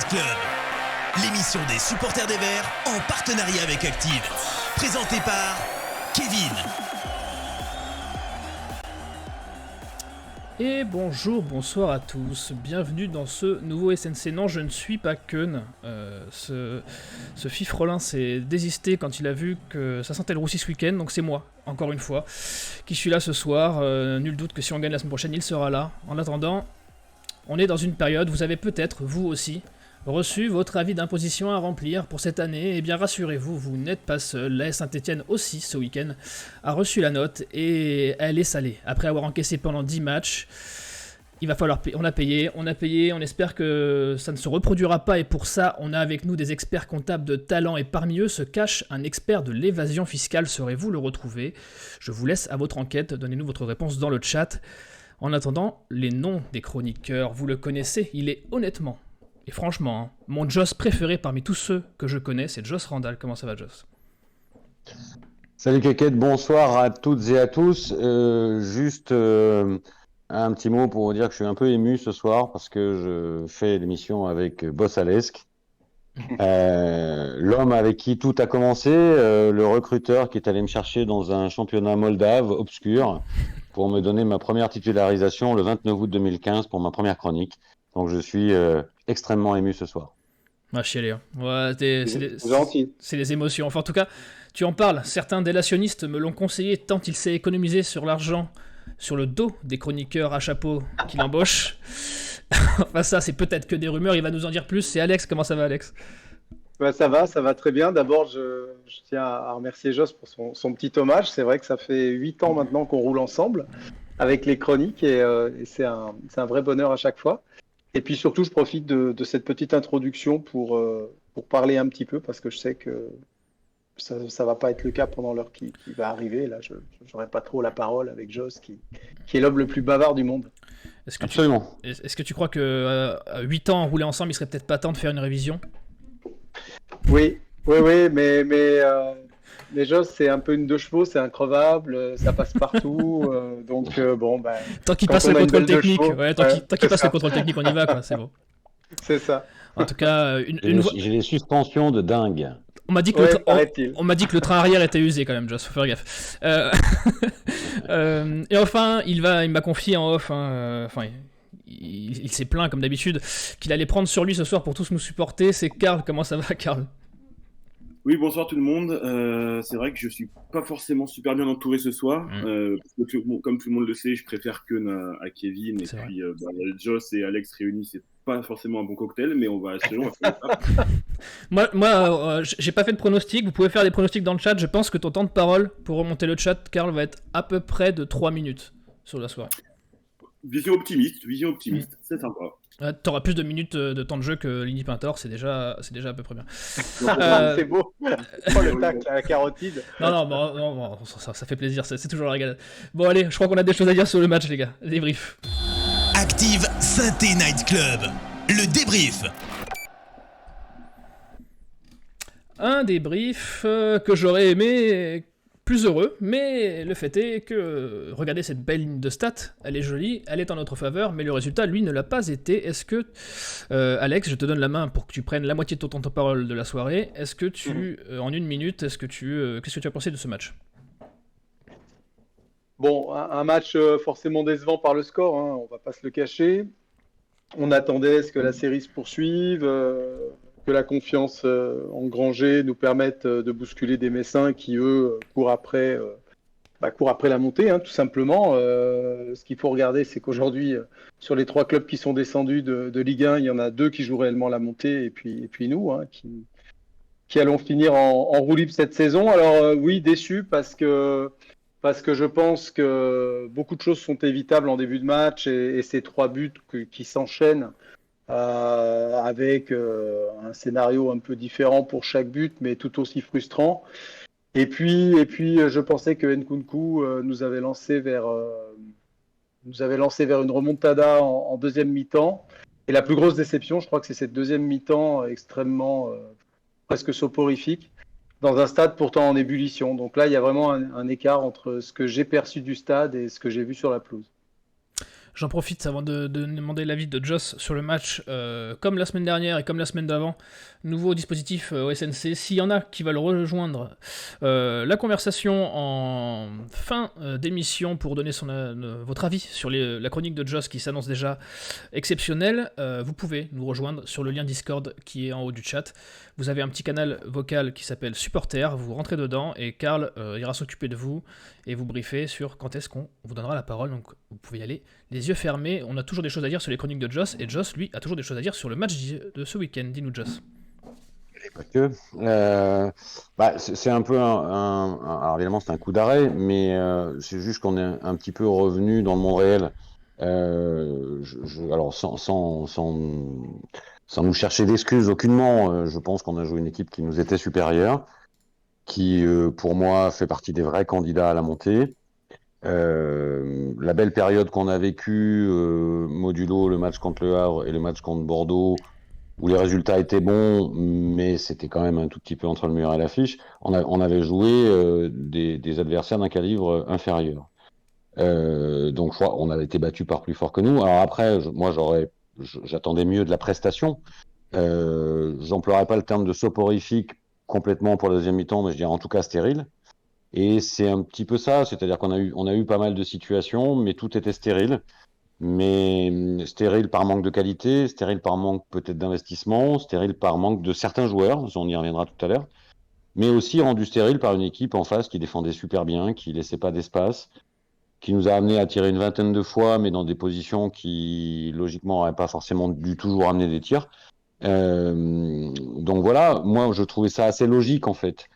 Club, l'émission des supporters des Verts en partenariat avec Active. Présentée par Kevin. Et bonjour, bonsoir à tous, bienvenue dans ce nouveau SNC. Non, je ne suis pas Keun, ce fifrelin s'est désisté quand il a vu que ça sentait le roussi ce week-end, donc c'est moi, encore une fois, qui suis là ce soir. Nul doute que si on gagne la semaine prochaine, il sera là. En attendant, on est dans une période, vous avez peut-être, vous aussi, reçu votre avis d'imposition à remplir pour cette année. Eh bien rassurez-vous, vous n'êtes pas seul. L'AS Saint-Etienne aussi ce week-end a reçu la note et elle est salée. Après avoir encaissé pendant 10 matchs, il va falloir payer. On a payé, on espère que ça ne se reproduira pas et pour ça on a avec nous des experts comptables de talent et parmi eux se cache un expert de l'évasion fiscale. Saurez-vous le retrouver? Je vous laisse à votre enquête, donnez-nous votre réponse dans le chat. En attendant, les noms des chroniqueurs, vous le connaissez, il est honnêtement et franchement, mon Joss préféré parmi tous ceux que je connais, c'est Joss Randall. Comment ça va, Joss? Salut Kékette, bonsoir à toutes et à tous. Juste un petit mot pour vous dire que je suis un peu ému ce soir parce que je fais l'émission avec Boss Alesque, l'homme avec qui tout a commencé, le recruteur qui est allé me chercher dans un championnat moldave obscur pour me donner ma première titularisation le 29 août 2015 pour ma première chronique. Donc je suis extrêmement ému ce soir. Ah, chialé, hein. Ouais, gentil. C'est les émotions. Enfin, en tout cas, tu en parles. Certains délationnistes me l'ont conseillé tant il s'est économisé sur l'argent sur le dos des chroniqueurs à chapeau qu'il embauche. Enfin, ça, c'est peut-être que des rumeurs. Il va nous en dire plus. C'est Alex. Comment ça va, Alex? Bah, ça va très bien. D'abord, je tiens à remercier Joss pour son petit hommage. C'est vrai que ça fait 8 ans maintenant qu'on roule ensemble avec les chroniques et c'est un vrai bonheur à chaque fois. Et puis surtout, je profite de cette petite introduction pour parler un petit peu parce que je sais que ça va pas être le cas pendant l'heure qui va arriver. Là, je n'aurai pas trop la parole avec Joss qui est l'homme le plus bavard du monde. Absolument. Est-ce que tu crois que 8 ans roulés ensemble, il serait peut-être pas temps de faire une révision? Oui, mais Joss, c'est un peu une deux chevaux, c'est increvable, ça passe partout, donc bon, ben... Tant qu'il passe le contrôle technique, tant qu'il passe le ça. contrôle technique, on y va, quoi, c'est bon. C'est ça. En tout cas, J'ai des suspensions de dingue. On m'a dit que le train arrière était usé quand même, Joss, faut faire gaffe. Et enfin, il m'a confié en off, il s'est plaint comme d'habitude qu'il allait prendre sur lui ce soir pour tous nous supporter. C'est Karl. Comment ça va, Karl? Oui, bonsoir tout le monde. C'est vrai que je suis pas forcément super bien entouré ce soir. Parce que comme tout le monde le sait, je préfère Keun à Kevin. Et puis Joss et Alex réunis, c'est pas forcément un bon cocktail, mais on va faire ça. Moi, j'ai pas fait de pronostic. Vous pouvez faire des pronostics dans le chat. Je pense que ton temps de parole pour remonter le chat, Karl, va être à peu près de 3 minutes sur la soirée. Vision optimiste, c'est sympa. T'auras plus de minutes de temps de jeu que Lini Pintor, c'est déjà à peu près bien. C'est beau. Oh, le tacle à la carotide. Non, ça fait plaisir, c'est toujours la régalade. Bon allez, je crois qu'on a des choses à dire sur le match, les gars. Débrief. Active Synthé Night Club, le débrief. Un débrief que j'aurais aimé plus heureux, mais le fait est que, regardez cette belle ligne de stats, elle est jolie, elle est en notre faveur, mais le résultat, lui, ne l'a pas été. Est-ce que, Alex, je te donne la main pour que tu prennes la moitié de ton temps de parole de la soirée, est-ce que tu, en une minute, qu'est-ce que tu as pensé de ce match? Bon, un match forcément décevant par le score, hein, on va pas se le cacher. On attendait à ce que la série se poursuive, que la confiance engrangée nous permette de bousculer des Messins qui, eux, courent après la montée, hein, tout simplement. Ce qu'il faut regarder, c'est qu'aujourd'hui, sur les 3 clubs qui sont descendus de Ligue 1, il y en a 2 qui jouent réellement la montée, et puis nous, hein, qui allons finir en roue libre cette saison. Alors oui, déçu parce que je pense que beaucoup de choses sont évitables en début de match, et ces 3 buts qui s'enchaînent, avec un scénario un peu différent pour chaque but, mais tout aussi frustrant. Et puis, je pensais que Nkunku nous avait lancé vers une remontada en deuxième mi-temps. Et la plus grosse déception, je crois que c'est cette deuxième mi-temps extrêmement presque soporifique, dans un stade pourtant en ébullition. Donc là, il y a vraiment un écart entre ce que j'ai perçu du stade et ce que j'ai vu sur la pelouse. J'en profite avant de demander l'avis de Joss sur le match. Comme la semaine dernière et comme la semaine d'avant, nouveau dispositif au SNC. S'il y en a qui veulent rejoindre la conversation en fin d'émission pour donner votre avis sur la chronique de Joss qui s'annonce déjà exceptionnelle, vous pouvez nous rejoindre sur le lien Discord qui est en haut du chat. Vous avez un petit canal vocal qui s'appelle Supporter, vous rentrez dedans et Karl ira s'occuper de vous et vous briefer sur quand est-ce qu'on vous donnera la parole. Donc vous pouvez y aller les yeux fermés. On a toujours des choses à dire sur les chroniques de Joss et Joss, lui, a toujours des choses à dire sur le match de ce week-end. Dis-nous, Joss. Pas que. C'est un peu alors évidemment c'est un coup d'arrêt, mais c'est juste qu'on est un petit peu revenu dans le monde réel. Alors sans nous chercher d'excuses aucunement, je pense qu'on a joué une équipe qui nous était supérieure, qui pour moi fait partie des vrais candidats à la montée. La belle période qu'on a vécue, modulo le match contre Le Havre et le match contre Bordeaux, où les résultats étaient bons, mais c'était quand même un tout petit peu entre le mur et l'affiche, on avait joué des adversaires d'un calibre inférieur. Donc je crois on avait été battu par plus fort que nous. Alors après, j'attendais mieux de la prestation. J'emploierais pas le terme de soporifique complètement pour la deuxième mi-temps, mais je dirais en tout cas stérile. Et c'est un petit peu ça, c'est-à-dire qu'on a eu pas mal de situations, mais tout était stérile. Mais stérile par manque de qualité, stérile par manque peut-être d'investissement, stérile par manque de certains joueurs, on y reviendra tout à l'heure, mais aussi rendu stérile par une équipe en face qui défendait super bien, qui laissait pas d'espace, qui nous a amené à tirer une vingtaine de fois, mais dans des positions qui logiquement n'auraient pas forcément dû toujours amener des tirs. Donc voilà, moi je trouvais ça assez logique en fait,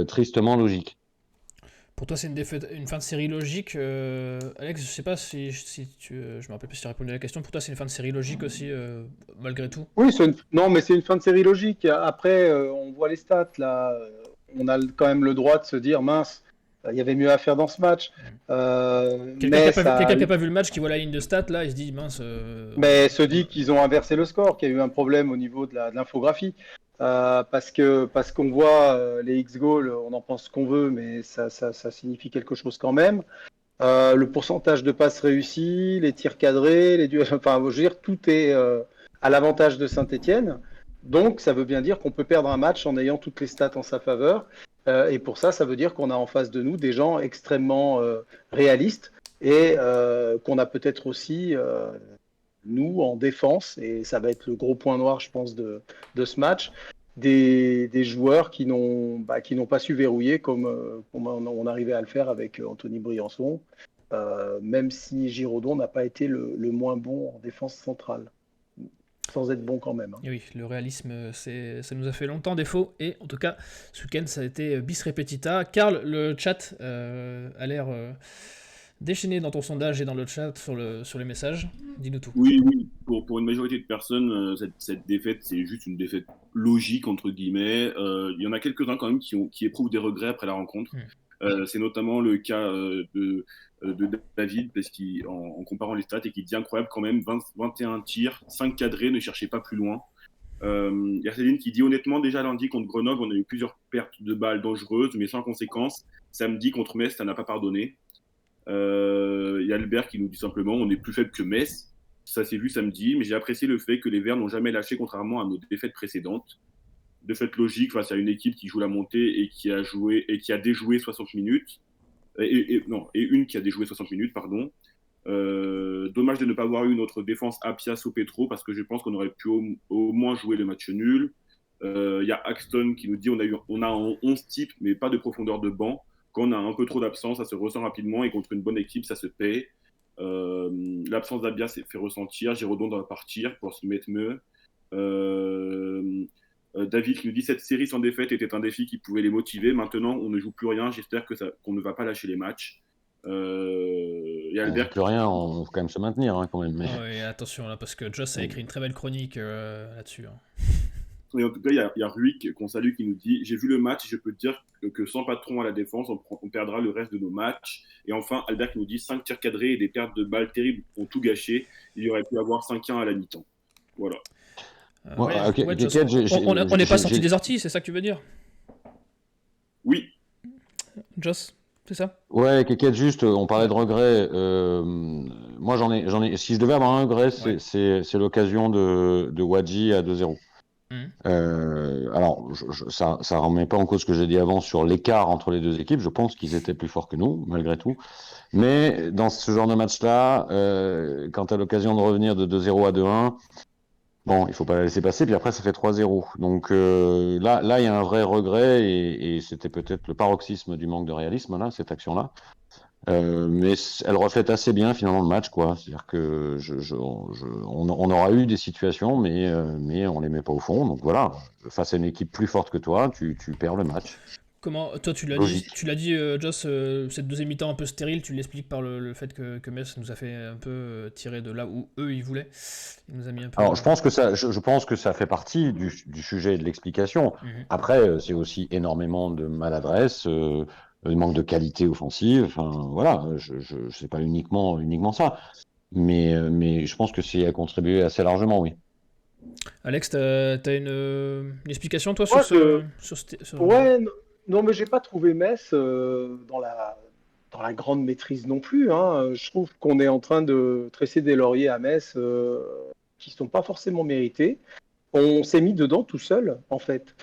tristement logique. Pour toi, c'est une fin de série logique. Alex, je sais pas si je me rappelle plus si tu as répondu à la question. Pour toi, c'est une fin de série logique aussi, malgré tout? Oui, non, mais c'est une fin de série logique. Après, on voit les stats là. On a quand même le droit de se dire mince, il y avait mieux à faire dans ce match. Quelqu'un qui n'a pas vu le match, qui voit la ligne de stats là, il se dit mince. Mais se dit qu'ils ont inversé le score, qu'il y a eu un problème au niveau de l'infographie. Parce qu'on voit les X-goals, on en pense ce qu'on veut, mais ça signifie quelque chose quand même. Le pourcentage de passes réussies, les tirs cadrés, enfin, je veux dire, tout est à l'avantage de Saint-Etienne. Donc, ça veut bien dire qu'on peut perdre un match en ayant toutes les stats en sa faveur. Et pour ça veut dire qu'on a en face de nous des gens extrêmement réalistes et qu'on a peut-être aussi, nous, en défense, et ça va être le gros point noir, je pense, de ce match, des joueurs qui n'ont pas su verrouiller comme on arrivait à le faire avec Anthony Briançon, même si Giraudon n'a pas été le moins bon en défense centrale. Sans être bon quand même. Hein. Et oui, le réalisme, ça nous a fait longtemps défaut, et en tout cas, ce week-end, ça a été bis repetita. Karl, le chat a l'air déchaîné dans ton sondage et dans le chat sur les messages. Dis-nous tout. Oui, pour une majorité de personnes, cette défaite, c'est juste une défaite logique, entre guillemets. Il y en a quelques-uns quand même qui éprouvent des regrets après la rencontre. C'est notamment le cas de David, parce en comparant les stats, et qui dit incroyable quand même, 21 tirs, 5 cadrés, ne cherchez pas plus loin. Il y a Céline qui dit honnêtement, déjà lundi contre Grenoble, on a eu plusieurs pertes de balles dangereuses, mais sans conséquence. Samedi contre Metz, ça n'a pas pardonné. Il y a Albert qui nous dit simplement on est plus faible que Metz. Ça s'est vu samedi, mais j'ai apprécié le fait que les Verts n'ont jamais lâché, contrairement à nos défaites précédentes. De fait logique face à une équipe qui joue la montée et qui a déjoué 60 minutes. Et une qui a déjoué 60 minutes, pardon. Dommage de ne pas avoir eu notre défense Apia Sopetro, parce que je pense qu'on aurait pu au moins jouer le match nul. Il y a Axton qui nous dit on a un 11 type, mais pas de profondeur de banc. Quand on a un peu trop d'absence, ça se ressent rapidement, et contre une bonne équipe, ça se paie. L'absence d'Abia s'est fait ressentir. Giraudon doit partir pour se mettre mieux. David qui nous dit cette série sans défaite était un défi qui pouvait les motiver. Maintenant, on ne joue plus rien. J'espère qu'on ne va pas lâcher les matchs. Y a Albert plus rien, on faut quand même se maintenir quand même. Mais... Oui, attention là, parce que Joss a écrit une très belle chronique là-dessus. Et en tout cas, il y a Ruick qu'on salue qui nous dit j'ai vu le match et je peux te dire que sans patron à la défense, on perdra le reste de nos matchs. Et enfin, Albert qui nous dit 5 tirs cadrés et des pertes de balles terribles ont tout gâché. Il y aurait pu avoir 5-1 à la mi-temps. Voilà. On n'est pas sorti des orties, c'est ça que tu veux dire? Oui. Joss, c'est ça? Ouais, Kékette, juste, on parlait de regrets. moi, si je devais avoir un regret, Ouais. c'est l'occasion de Wadji à 2-0. Mhm. Alors, ça ne remet pas en cause ce que j'ai dit avant sur l'écart entre les deux équipes. Je pense qu'ils étaient plus forts que nous, malgré tout. Mais dans ce genre de match-là, quand tu as l'occasion de revenir de 2-0 à 2-1, bon, il faut pas la laisser passer. Puis après, ça fait 3-0. Donc là, il y a un vrai regret et c'était peut-être le paroxysme du manque de réalisme, là, cette action-là. Mais elle reflète assez bien finalement le match, quoi. C'est-à-dire que on aura eu des situations, mais on les met pas au fond. Donc voilà, face à une équipe plus forte que toi, tu perds le match. Comment, toi Logique. tu l'as dit Joss, cette deuxième mi-temps un peu stérile, tu l'expliques par le fait que Metz nous a fait un peu tirer de là où eux ils voulaient. Il nous a mis un peu. Alors, je pense que ça fait partie du sujet et de l'explication. Mhm. Après, c'est aussi énormément de maladresse, de manque de qualité offensive. Enfin, voilà, c'est pas uniquement ça. Mais je pense que c'est à contribuer assez largement, oui. Alex, t'as une explication toi sur Ouais, ce. ouais, non, mais j'ai pas trouvé Metz dans la grande maîtrise non plus, hein. Je trouve qu'on est en train de tresser des lauriers à Metz qui sont pas forcément mérités. On s'est mis dedans tout seul, en fait.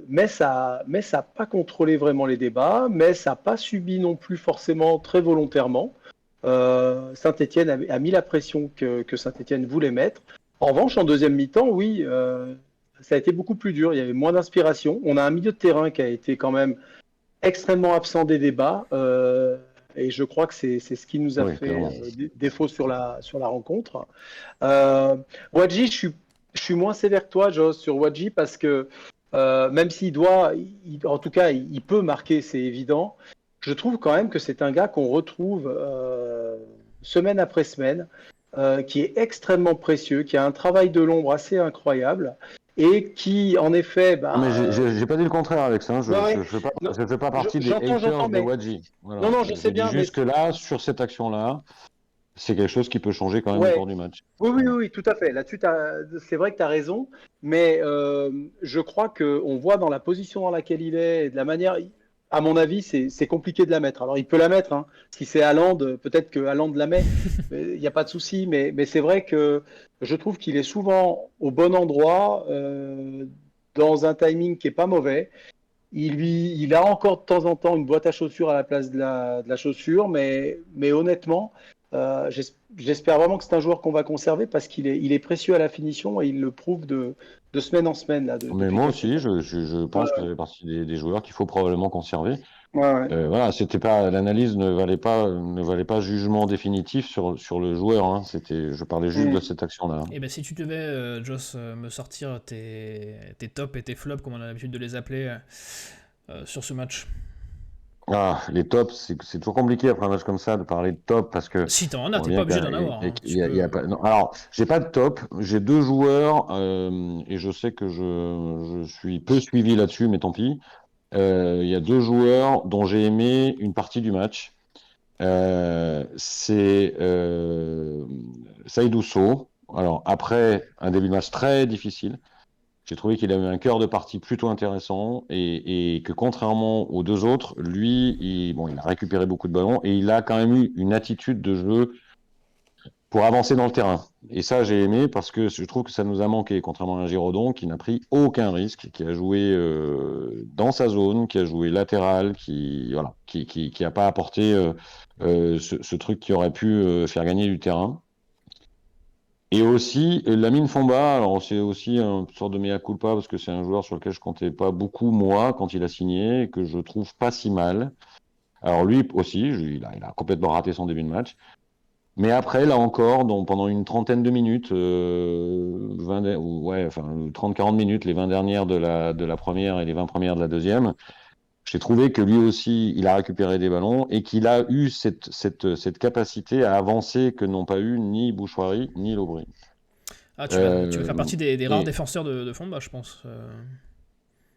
Metz a pas contrôlé vraiment les débats, Metz a pas subi non plus forcément très volontairement. Saint-Étienne a mis la pression que Saint-Étienne voulait mettre. En revanche, en deuxième mi-temps, oui, ça a été beaucoup plus dur. Il y avait moins d'inspiration. On a un milieu de terrain qui a été quand même extrêmement absent des débats. Et je crois que c'est ce qui nous a Oui, fait clairement. défaut sur la rencontre. Euh, Wadji, je suis moins sévère que toi, Joss, sur Wadji, parce que même s'il doit, en tout cas, il peut marquer, c'est évident. Je trouve quand même que c'est un gars qu'on retrouve semaine après semaine, qui est extrêmement précieux, qui a un travail de l'ombre assez incroyable et qui, en effet, Non, mais bah, j'ai pas dit le contraire, Alex. Hein. ouais, ouais, Je fais pas non, partie des j'entends, haters de mais Wadji. non, Voilà. non, je Je sais dis bien, mais juste que là, sur cette action-là, c'est quelque chose qui peut changer quand même le ouais, cours du match. oui, oui, Voilà. oui, tout à fait. Là-dessus, c'est vrai que tu as raison, mais je crois qu'on voit dans la position dans laquelle il est et de la manière, à mon avis, c'est compliqué de la mettre. Alors, il peut la mettre, hein. Si c'est Haaland, peut-être que Haaland la met, il n'y a pas de souci, mais c'est vrai que je trouve qu'il est souvent au bon endroit, dans un timing qui est pas mauvais. Il a encore de temps en temps une boîte à chaussures à la place de la chaussure, mais honnêtement, j'espère vraiment que c'est un joueur qu'on va conserver parce il est précieux à la finition et il le prouve de semaine en semaine là, Mais depuis moi quelques aussi, temps. je Ouais, pense que ça fait partie des joueurs qu'il faut probablement conserver. ouais, ouais. Voilà, c'était pas l'analyse ne valait pas jugement définitif sur le joueur. Hein. Je parlais juste de Mm. cette action-là. Et ben si tu devais, Joss, me sortir tes tops et tes flops, comme on a l'habitude de les appeler, sur ce match. Ah, les tops, c'est toujours compliqué après un match comme ça de parler de top parce que Si t'en as, on voit t'es pas bien obligé qu'il d'en avoir, hein. Tu y a peux. pas. Non, alors, j'ai pas de top. J'ai deux joueurs et je sais que je suis peu suivi là-dessus, mais tant pis. Il y a deux joueurs dont j'ai aimé une partie du match. C'est Saïdou Sow. Alors, après un début de match très difficile, j'ai trouvé qu'il avait un cœur de partie plutôt intéressant et que contrairement aux deux autres, lui, il a récupéré beaucoup de ballons et il a quand même eu une attitude de jeu pour avancer dans le terrain. Et ça, j'ai aimé parce que je trouve que ça nous a manqué, contrairement à un Giraudon qui n'a pris aucun risque, qui a joué dans sa zone, qui a joué latéral, qui a pas apporté ce truc qui aurait pu faire gagner du terrain. Et aussi, Lamine Fomba, alors c'est aussi une sorte de mea culpa parce que c'est un joueur sur lequel je comptais pas beaucoup, moi, quand il a signé, et que je trouve pas si mal. Alors lui aussi, il a complètement raté son début de match. Mais après, là encore, pendant une trentaine de minutes, 30-40 minutes, les 20 dernières de la première et les 20 premières de la deuxième, j'ai trouvé que lui aussi, il a récupéré des ballons et qu'il a eu cette capacité à avancer que n'ont pas eu ni Bouchoirie ni Lobry. Ah, tu vas Euh, faire partie des rares et, défenseurs de Fomba, je pense,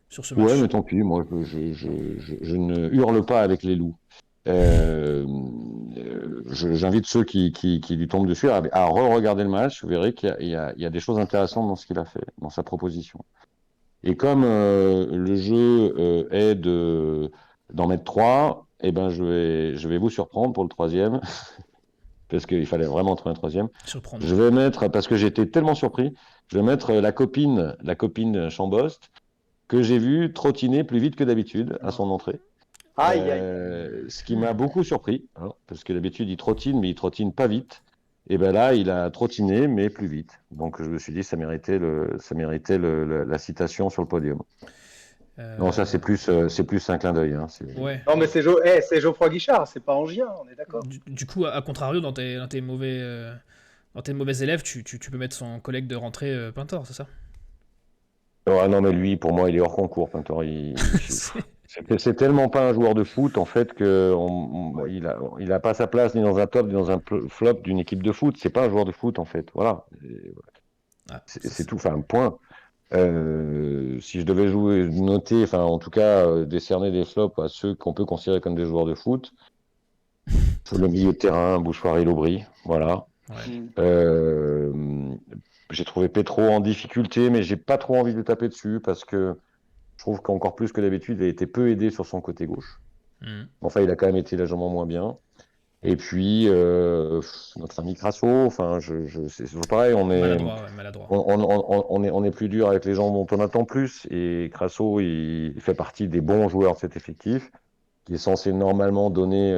sur ce ouais, match. mais tant pis, moi, je ne hurle pas avec les loups. Euh, J'invite ceux qui lui tombent dessus à re-regarder le match. Vous verrez qu'il y a des choses intéressantes dans ce qu'il a fait, dans sa proposition. Et comme le jeu est d'en mettre trois, eh ben, je vais vous surprendre pour le troisième. parce qu'il fallait vraiment trouver un troisième. Surprendre. Je vais mettre, parce que j'étais tellement surpris, je vais mettre la copine Chambost, que j'ai vue trottiner plus vite que d'habitude à son entrée. Aïe, Ce qui m'a beaucoup surpris, hein, parce que d'habitude il trottine, mais il trottine pas vite. Et ben là, il a trottiné, mais plus vite. Donc je me suis dit, ça méritait la citation sur le podium. Non, ça c'est plus un clin d'œil. Hein, Ouais. Non, mais c'est Geoffroy Guichard, c'est pas Angien, on est d'accord. Du coup, à contrario, dans tes mauvais élèves, tu peux mettre son collègue de rentrée Pintor, c'est ça? Ah non, mais lui, pour moi, il est hors concours, Pintor. C'est tellement pas un joueur de foot, en fait, il a pas sa place ni dans un top, ni dans un flop d'une équipe de foot. C'est pas un joueur de foot, en fait. Voilà. C'est tout. Enfin, point. Si je devais noter, enfin, en tout cas, décerner des flops à ceux qu'on peut considérer comme des joueurs de foot, le milieu de terrain, Bouchoir et Lobry, voilà. Ouais. J'ai trouvé Petro en difficulté, mais j'ai pas trop envie de le taper dessus parce que je trouve qu'encore plus que d'habitude, il a été peu aidé sur son côté gauche. Enfin, il a quand même été légèrement moins bien. Et puis, notre ami Crasso, enfin, c'est pareil, Maladroit. on est plus dur avec les gens dont on attend plus. Et Crasso, il fait partie des bons joueurs de cet effectif, qui est censé normalement donner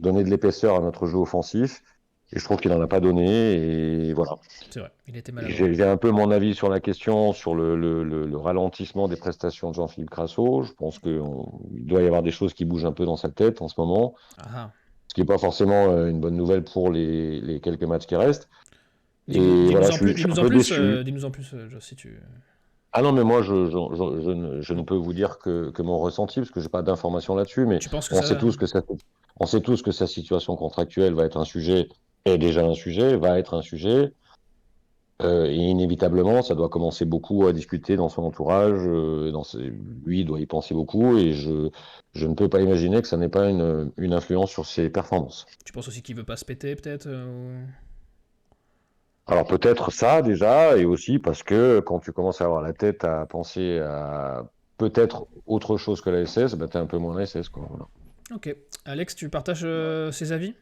de l'épaisseur à notre jeu offensif. Et je trouve qu'il n'en a pas donné. Et voilà. C'est vrai, il était maladroit. J'ai un peu mon avis sur la question, sur le ralentissement des prestations de Jean-Philippe Crasso. Je pense qu'il doit y avoir des choses qui bougent un peu dans sa tête en ce moment. Ah. Ce qui n'est pas forcément une bonne nouvelle pour les quelques matchs qui restent. Dis-nous en plus, Joss, si tu... Ah non, mais moi, je ne peux vous dire que mon ressenti, parce que je n'ai pas d'informations là-dessus, mais on sait tous que sa situation contractuelle va être un sujet, est déjà un sujet, va être un sujet, et inévitablement, ça doit commencer beaucoup à discuter dans son entourage, lui, il doit y penser beaucoup, et je ne peux pas imaginer que ça n'ait pas une influence sur ses performances. Tu penses aussi qu'il veut pas se péter, peut-être Alors peut-être ça déjà, et aussi parce que quand tu commences à avoir la tête à penser à peut-être autre chose que la SS, bah t'es un peu moins la SS, quoi. Voilà. Ok. Alex, tu partages ses avis?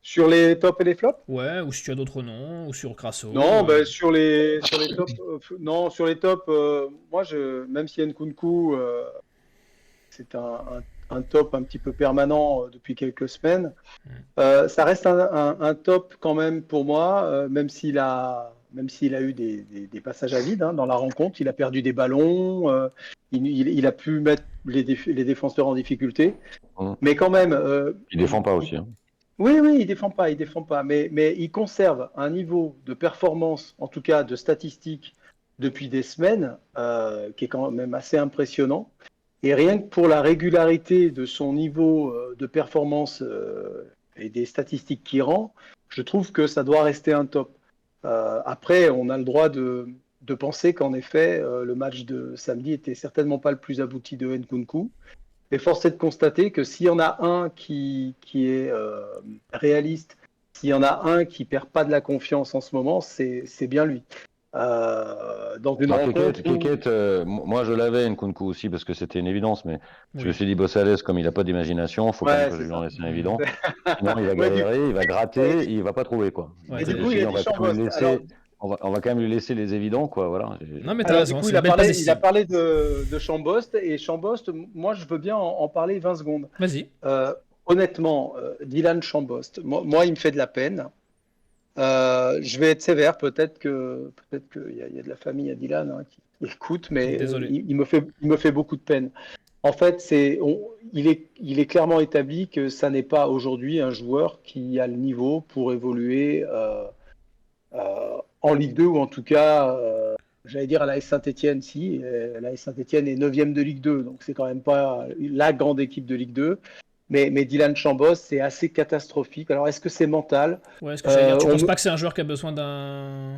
Sur les tops et les flops? Ouais, ou si tu as d'autres noms, ou sur Crasso. Non, sur les tops, non, sur les tops, moi, même si Nkunku, c'est un top un petit peu permanent depuis quelques semaines, ça reste un top quand même pour moi, même s'il a eu des passages à vide dans la rencontre, il a perdu des ballons, il a pu mettre les défenseurs en difficulté, mais quand même... il défend pas aussi. Hein. Oui, il défend pas, mais il conserve un niveau de performance, en tout cas de statistiques, depuis des semaines, qui est quand même assez impressionnant. Et rien que pour la régularité de son niveau de performance et des statistiques qu'il rend, je trouve que ça doit rester un top. Après, on a le droit de penser qu'en effet, le match de samedi était certainement pas le plus abouti de Nkunku. Et force est de constater que s'il y en a un qui est réaliste, s'il y en a un qui perd pas de la confiance en ce moment, c'est bien lui. Dans une rencontre. Moi je l'avais Nkunku aussi parce que c'était une évidence, mais je me suis dit Bossales, comme il n'a pas d'imagination, il faut quand même que je lui en laisse un évident. Sinon il va galérer, il va gratter, il va pas trouver quoi. Et du coup, il on va quand même lui laisser les évidents, quoi. Voilà. Non, mais t'as raison, il a parlé de Chambost, et Chambost, moi je veux bien en parler 20 secondes. Vas-y. Honnêtement, Dylan Chambost, moi il me fait de la peine. Je vais être sévère, peut-être qu'il y a de la famille à Dylan qui écoute, mais il me fait beaucoup de peine. En fait, il est clairement établi que ça n'est pas aujourd'hui un joueur qui a le niveau pour évoluer en Ligue 2, ou en tout cas, j'allais dire à l'AS Saint-Etienne, si. L'AS Saint-Etienne est 9e de Ligue 2, donc c'est quand même pas la grande équipe de Ligue 2. Mais Dylan Chambost, c'est assez catastrophique. Alors, est-ce que c'est mental? Ouais, est-ce que j'allais dire, tu penses pas que c'est un joueur qui a besoin d'un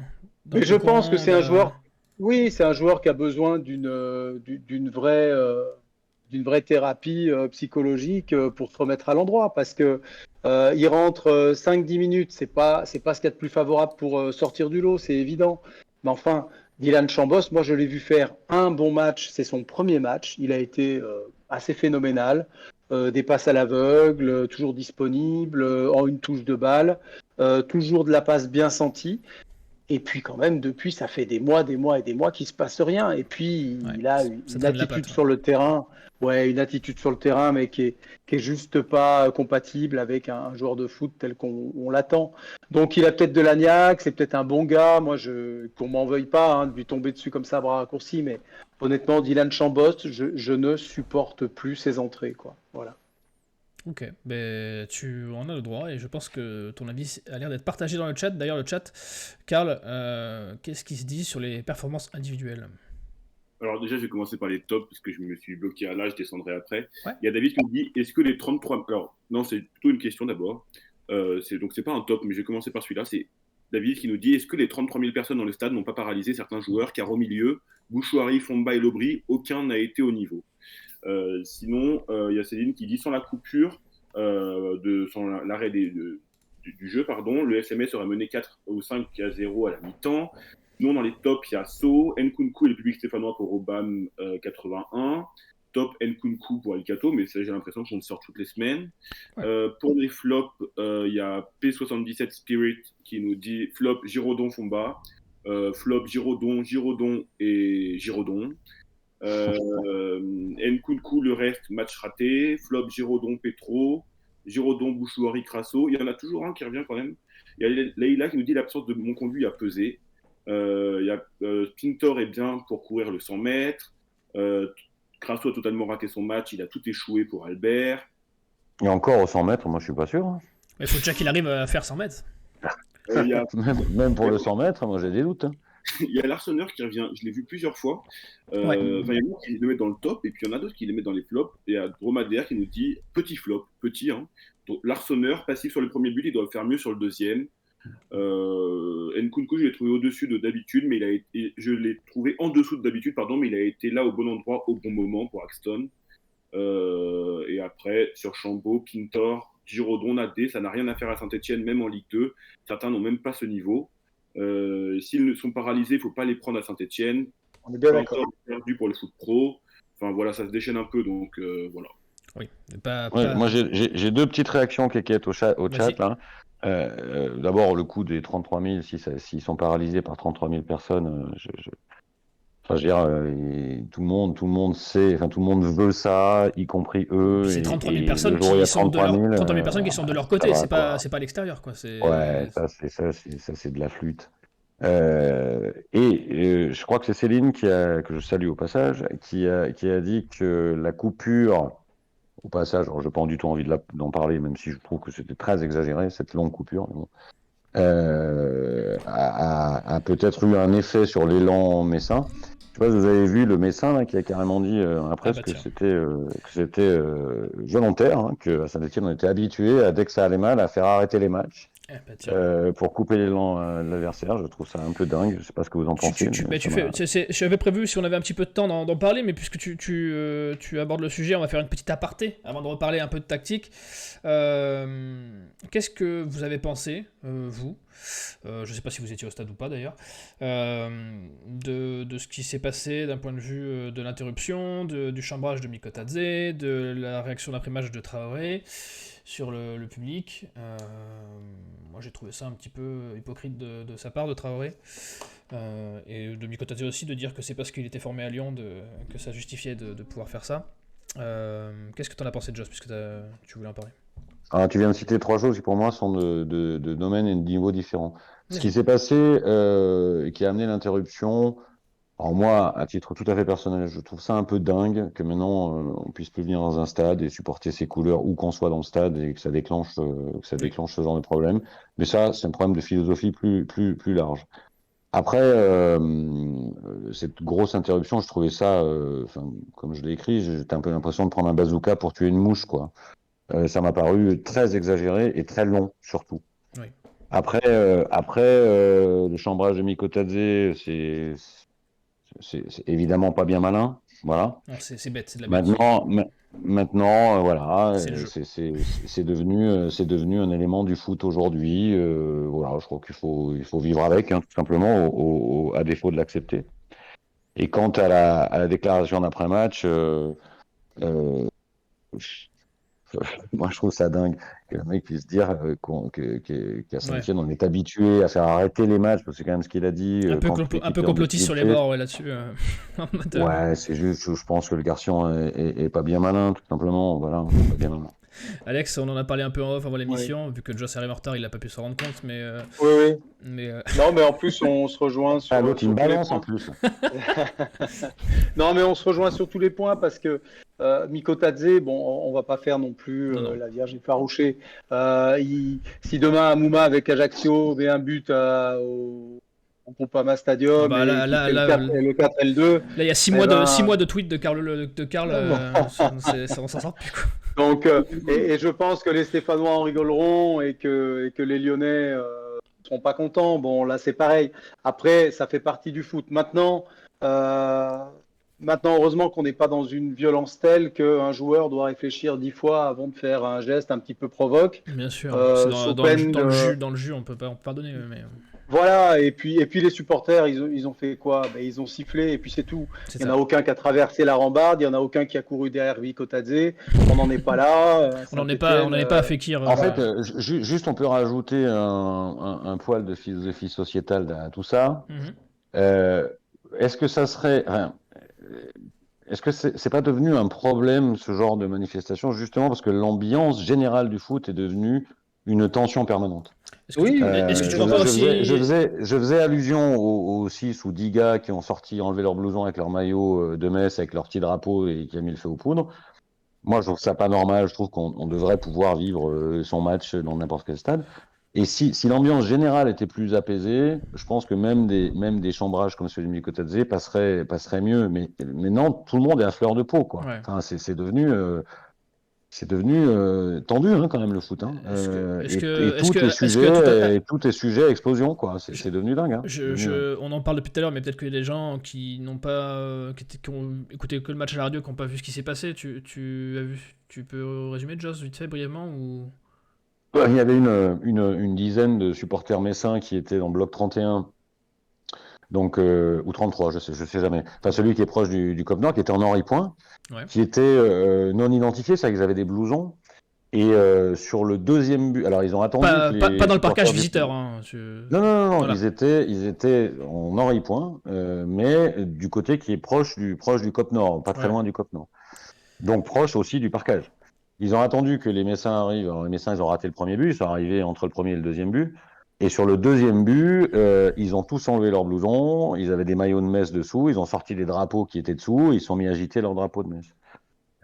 mais je pense que c'est un joueur... Oui, c'est un joueur qui a besoin d'une vraie thérapie psychologique pour se remettre à l'endroit, parce que il rentre 5-10 minutes, c'est pas ce qu'il y a de plus favorable pour sortir du lot, c'est évident. Mais enfin, Dylan Chambost, moi je l'ai vu faire un bon match, c'est son premier match, il a été assez phénoménal. des passes à l'aveugle, toujours disponible, en une touche de balle, toujours de la passe bien sentie. Et puis quand même, depuis, ça fait des mois et des mois qu'il se passe rien. Et puis, Ouais, il a ça une traîne la attitude patte. sur le terrain, une attitude sur le terrain, mais qui est juste pas compatible avec un joueur de foot tel qu'on l'attend. Donc, il a peut-être de la niaque, c'est peut-être un bon gars. Moi, qu'on m'en veuille pas hein, de lui tomber dessus comme ça à bras raccourcis, mais honnêtement, Dylan Chambost, je ne supporte plus ses entrées, quoi. Voilà. Ok, ben, tu en as le droit et je pense que ton avis a l'air d'être partagé dans le chat. D'ailleurs, le chat, Karl, qu'est-ce qui se dit sur les performances individuelles? Alors déjà, je vais commencer par les tops, parce que je me suis bloqué à là, je descendrai après. Ouais. Il y a David qui me dit, est-ce que les 33... Alors, non, c'est plutôt une question d'abord. Donc, c'est pas un top, mais je vais commencer par celui-là. C'est David qui nous dit, est-ce que les 33 000 personnes dans le stade n'ont pas paralysé certains joueurs, car au milieu, Bouchouari, Fomba et Lobry, aucun n'a été au niveau. Sinon, il y a Céline qui dit, sans la coupure, sans l'arrêt du jeu, le SMS aurait mené 4 ou 5-0 à la mi-temps. Sinon, dans les tops, il y a So, Nkunku et le public stéphanois pour Obama 81. Top Nkunku pour Alcato, mais ça, j'ai l'impression qu'on le sort toutes les semaines. Ouais. Pour les flops, il y a P77 Spirit qui nous dit flop Girodon Fomba, flop Girodon et Girodon. Nkunku, le reste, match raté. Flop Girodon Petro, Girodon Bouchouari Crasso. Il y en a toujours un qui revient quand même. Il y a Leïla qui nous dit l'absence de mon conduit a pesé. Pintor est bien pour courir le 100 mètres. Crasso a totalement raté son match. Il a tout échoué pour Albert. Et encore au 100 mètres, moi je suis pas sûr. Hein. Il faut déjà qu'il arrive à faire 100 mètres. Même pour le 100 mètres, moi j'ai des doutes. Hein. Il y a Larsonneur qui revient, je l'ai vu plusieurs fois. Ouais. Il y a d'autres qui le mettent dans le top, et puis il y en a d'autres qui les mettent dans les flops. Et il y a Dromadaire qui nous dit petit flop, petit. Hein. Donc, Larsonneur, passif sur le premier but, il doit faire mieux sur le deuxième. Nkunku, je l'ai trouvé au-dessus de d'habitude, mais je l'ai trouvé en dessous de d'habitude, mais il a été là au bon endroit, au bon moment pour Axton. Et après, sur Chambaud, Pintor, Girodon, Nadé, ça n'a rien à faire à Saint-Etienne, même en Ligue 2. Certains n'ont même pas ce niveau. S'ils ne sont paralysés, il ne faut pas les prendre à Saint-Etienne. On est bien d'accord. Perdu pour le foot pro. Enfin voilà, ça se déchaîne un peu, donc voilà. Oui, Moi j'ai deux petites réactions qui au chat là. D'abord le coup des 33 000, s'ils sont paralysés par 33 000 personnes, enfin, je veux dire, tout le monde sait, enfin tout le monde veut ça, y compris eux. C'est 33 000 personnes qui sont de leur côté, c'est pas à l'extérieur quoi. Ouais, ça c'est de la flûte. Je crois que c'est Céline que je salue au passage, qui a dit que la coupure, au passage, alors j'ai pas du tout envie d'en parler, même si je trouve que c'était très exagéré cette longue coupure. Bon, a peut-être eu un effet sur l'élan messin. Je sais pas si vous avez vu le Messin là, qui a carrément dit après que c'était volontaire, hein, que Saint-Etienne on était habitué dès que ça allait mal à faire arrêter les matchs pour couper l'élan de l'adversaire. Je trouve ça un peu dingue. Je sais pas ce que vous en pensez. J'avais prévu si on avait un petit peu de temps d'en parler, mais puisque tu abordes le sujet, on va faire une petite aparté avant de reparler un peu de tactique. Qu'est-ce que vous avez pensé, vous? Je sais pas si vous étiez au stade ou pas d'ailleurs, de ce qui s'est passé d'un point de vue de l'interruption, du chambrage de Mikotadze, de la réaction d'après-match de Traoré sur le public. Moi j'ai trouvé ça un petit peu hypocrite de sa part, de Traoré, et de Mikotadze aussi, de dire que c'est parce qu'il était formé à Lyon que ça justifiait de pouvoir faire ça. Qu'est-ce que tu en as pensé, Joss, puisque tu voulais en parler? Alors, tu viens de citer trois choses qui pour moi sont de domaines et de niveaux différents. Ce qui s'est passé et qui a amené l'interruption, alors moi, à titre tout à fait personnel, je trouve ça un peu dingue que maintenant on puisse plus venir dans un stade et supporter ses couleurs où qu'on soit dans le stade et que ça déclenche ce genre de problème. Mais ça, c'est un problème de philosophie plus large. Après, cette grosse interruption, je trouvais ça, comme je l'ai écrit, j'étais un peu l'impression de prendre un bazooka pour tuer une mouche, quoi. Ça m'a paru très exagéré et très long, surtout. Oui. Après, le chambrage de Mikotadze, c'est évidemment pas bien malin, voilà. Non, c'est bête, c'est de la bête. Maintenant, voilà, c'est devenu un élément du foot aujourd'hui. Voilà, je crois qu'il faut vivre avec, hein, tout simplement, à défaut de l'accepter. Et quant à la déclaration d'après-match, Moi, je trouve ça dingue que le mec puisse dire qu'à Saint-Etienne, on est habitué à faire arrêter les matchs, parce que c'est quand même ce qu'il a dit. Un peu complotiste sur les bords, ouais, là-dessus. Ouais, c'est juste, je pense que le garçon est pas bien malin, tout simplement. Voilà, pas bien malin. Alex, on en a parlé un peu en off avant l'émission, vu que Joss arrive en retard, il n'a pas pu se rendre compte, mais... Oui. Mais Non, mais en plus, on se rejoint sur... l'autre, il me balance en plus. Non, mais on se rejoint sur tous les points, parce que Mikotadze, bon, on va pas faire non plus la Vierge effarouchée. Si demain, Amouma avec Ajaccio met un but au Groupama Stadium et le 4L2... Là, il y a 6 mois de tweets de Karl, on s'en sort plus, quoi. Donc, et je pense que les Stéphanois en rigoleront et que les Lyonnais seront pas contents. Bon, là, c'est pareil. Après, ça fait partie du foot. Maintenant, heureusement qu'on n'est pas dans une violence telle qu'un joueur doit réfléchir 10 fois avant de faire un geste un petit peu provoque. Bien sûr, c'est dans le jus, on peut pas pardonner. Mais... Voilà, et puis les supporters, ils ont fait quoi? Ils ont sifflé et puis c'est tout. Il n'y en a aucun qui a traversé la rambarde, il n'y en a aucun qui a couru derrière Mikotadze. On n'en est pas là. On n'en est pas à Fekir. En fait, juste on peut rajouter un poil de philosophie sociétale à tout ça. Est-ce que ça serait... Est-ce que c'est pas devenu un problème, ce genre de manifestation, justement parce que l'ambiance générale du foot est devenue une tension permanente? Est-ce que tu crois pas aussi... Je faisais allusion aux 6 ou 10 gars qui ont enlevé leur blouson avec leur maillot de Metz, avec leur petit drapeau et qui a mis le feu aux poudres. Moi, je trouve ça pas normal. Je trouve qu'on devrait pouvoir vivre son match dans n'importe quel stade. Et si l'ambiance générale était plus apaisée, je pense que même des chambrages comme celui de Mikotadze passeraient mieux. Mais non, tout le monde est à fleur de peau, quoi. Ouais. Enfin, c'est devenu tendu, hein, quand même, le foot. Hein. Tout est sujet à explosion, quoi. C'est devenu dingue. Hein. On en parle depuis tout à l'heure, mais peut-être qu'il y a des gens qui n'ont pas, qui ont écouté que le match à la radio, qui n'ont pas vu ce qui s'est passé. Tu peux résumer, Joss, vite fait, brièvement ou... Il y avait une dizaine de supporters messins qui étaient dans le bloc 31. Donc, ou 33, je sais jamais. Enfin, celui qui est proche du Cop Nord, qui était en Henri Point, qui était non identifié, c'est-à-dire qu'ils avaient des blousons. Et sur le deuxième but, alors ils ont attendu. Pas dans le parcage visiteur. Non. Voilà. Ils étaient en Henri Point, mais du côté qui est proche du Cop Nord, pas très loin du Cop Nord. Donc proche aussi du parcage. Ils ont attendu que les Messins arrivent. Alors, les Messins, ils ont raté le premier but, ils sont arrivés entre le premier et le deuxième but. Et sur le deuxième but, ils ont tous enlevé leurs blousons, ils avaient des maillots de Metz dessous, ils ont sorti les drapeaux qui étaient dessous, ils sont mis à agiter leurs drapeaux de Metz.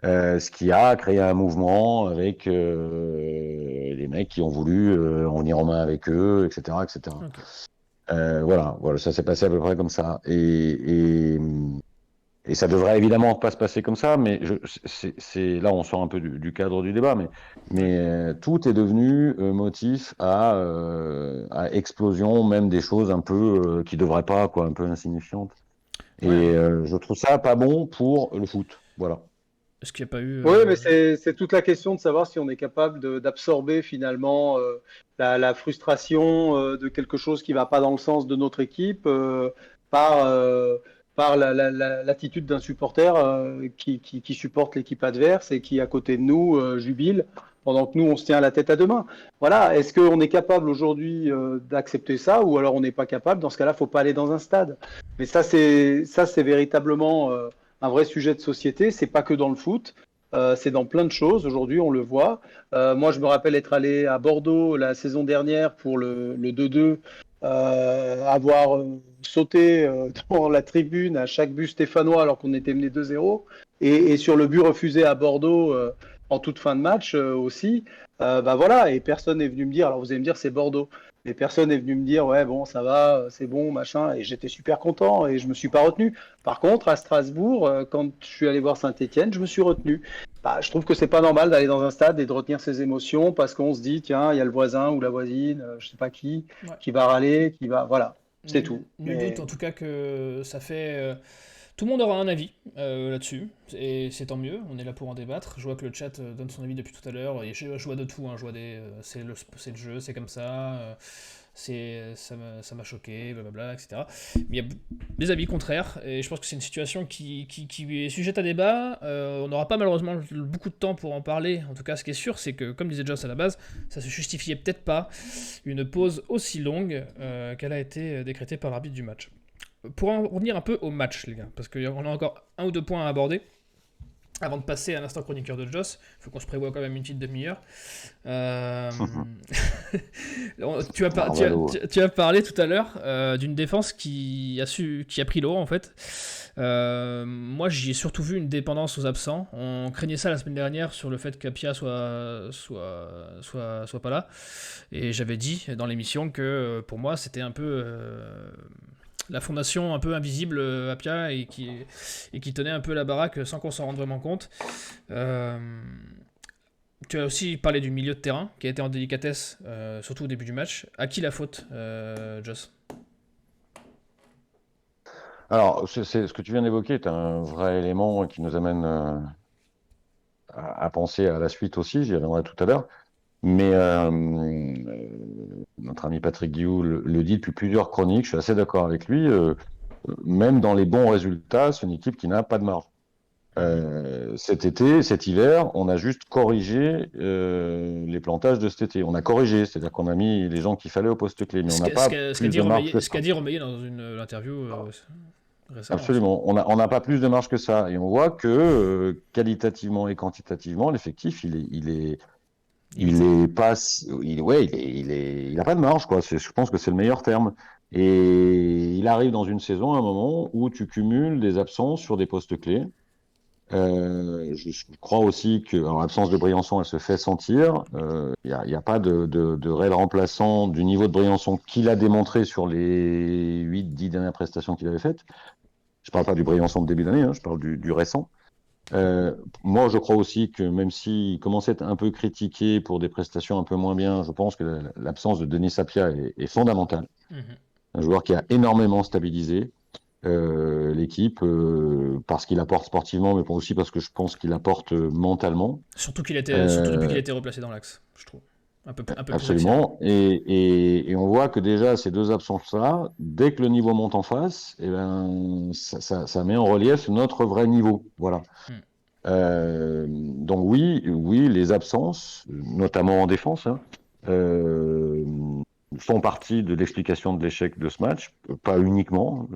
Ce qui a créé un mouvement avec les mecs qui ont voulu en venir en main avec eux, etc. etc. Okay. Voilà, ça s'est passé à peu près comme ça. Et ça devrait évidemment pas se passer comme ça, mais là on sort un peu du cadre du débat, mais tout est devenu motif à explosion, même des choses un peu qui devraient pas, quoi, un peu insignifiantes. Et je trouve ça pas bon pour le foot. Voilà. Est-ce qu'il n'y a pas eu... Oui, mais c'est toute la question de savoir si on est capable d'absorber finalement la frustration de quelque chose qui va pas dans le sens de notre équipe par l'attitude d'un supporter qui supporte l'équipe adverse et qui, à côté de nous, jubile, pendant que nous, on se tient la tête à deux mains. Voilà, est-ce qu'on est capable aujourd'hui d'accepter ça, ou alors on n'est pas capable? Dans ce cas-là, il ne faut pas aller dans un stade. Mais ça, c'est véritablement un vrai sujet de société. Ce n'est pas que dans le foot, c'est dans plein de choses. Aujourd'hui, on le voit. Moi, je me rappelle être allé à Bordeaux la saison dernière pour le 2-2, avoir sauté dans la tribune à chaque but stéphanois alors qu'on était mené 2-0 et sur le but refusé à Bordeaux en toute fin de match aussi, voilà, et personne n'est venu me dire, alors vous allez me dire c'est Bordeaux, mais personne n'est venu me dire ouais bon ça va, c'est bon machin, et j'étais super content et je me suis pas retenu. Par contre à Strasbourg, quand je suis allé voir Saint-Etienne, je me suis retenu. Je trouve que c'est pas normal d'aller dans un stade et de retenir ses émotions parce qu'on se dit tiens il y a le voisin ou la voisine, je sais pas qui va râler, qui va, voilà, c'est tout. Nul doute en tout cas que ça fait Tout le monde aura un avis là-dessus, et c'est tant mieux, on est là pour en débattre. Je vois que le chat donne son avis depuis tout à l'heure, et je vois de tout, hein. Je vois c'est le jeu, c'est comme ça, ça m'a choqué, blablabla, etc. Mais il y a des avis contraires, et je pense que c'est une situation qui est sujette à débat. On n'aura pas malheureusement beaucoup de temps pour en parler. En tout cas, ce qui est sûr, c'est que, comme disait Joss à la base, ça se justifiait peut-être pas une pause aussi longue qu'elle a été décrétée par l'arbitre du match. Pour en revenir un peu au match, les gars, parce qu'on a encore un ou deux points à aborder. Avant de passer à l'instant chroniqueur de Joss, il faut qu'on se prévoie quand même une petite demi-heure. Tu as parlé tout à l'heure d'une défense qui a pris l'eau, en fait. Moi, j'y ai surtout vu une dépendance aux absents. On craignait ça la semaine dernière sur le fait qu'Apia soit pas là. Et j'avais dit dans l'émission que pour moi, c'était un peu... la fondation un peu invisible Apia et qui tenait un peu la baraque sans qu'on s'en rende vraiment compte. Tu as aussi parlé du milieu de terrain qui a été en délicatesse, surtout au début du match. À qui la faute, Joss ? Alors, ce que tu viens d'évoquer est un vrai élément qui nous amène à penser à la suite aussi, j'y reviendrai tout à l'heure. Mais notre ami Patrick Guillou le dit depuis plusieurs chroniques, je suis assez d'accord avec lui, même dans les bons résultats, c'est une équipe qui n'a pas de marge. Cet hiver, on a juste corrigé les plantages de cet été. On a corrigé, c'est-à-dire qu'on a mis les gens qu'il fallait au poste clé, mais on n'a pas plus de marge que ça. Ce qu'a dit Romeyer dans une interview récemment. Absolument, on n'a pas plus de marge que ça. Et on voit que qualitativement et quantitativement, l'effectif, il a pas de marge, quoi. Je pense que c'est le meilleur terme. Et il arrive dans une saison, à un moment où tu cumules des absences sur des postes clés. Je crois aussi que, alors, l'absence de Briançon, elle se fait sentir. Il y a pas de réel remplaçant du niveau de Briançon qu'il a démontré sur les 8-10 dernières prestations qu'il avait faites. Je parle pas du Briançon de début d'année, je parle du récent. Moi, je crois aussi que même s'il commençait à être un peu critiqué pour des prestations un peu moins bien, je pense que l'absence de Denis Sapia est fondamentale. Un joueur qui a énormément stabilisé l'équipe, parce qu'il apporte sportivement, mais aussi parce que je pense qu'il apporte mentalement. Surtout depuis qu'il a été replacé dans l'axe, je trouve. Un peu absolument. Et on voit que déjà, ces deux absences-là, dès que le niveau monte en face, ça met en relief notre vrai niveau. Voilà. Donc oui, les absences, notamment en défense, font partie de l'explication de l'échec de ce match, pas uniquement.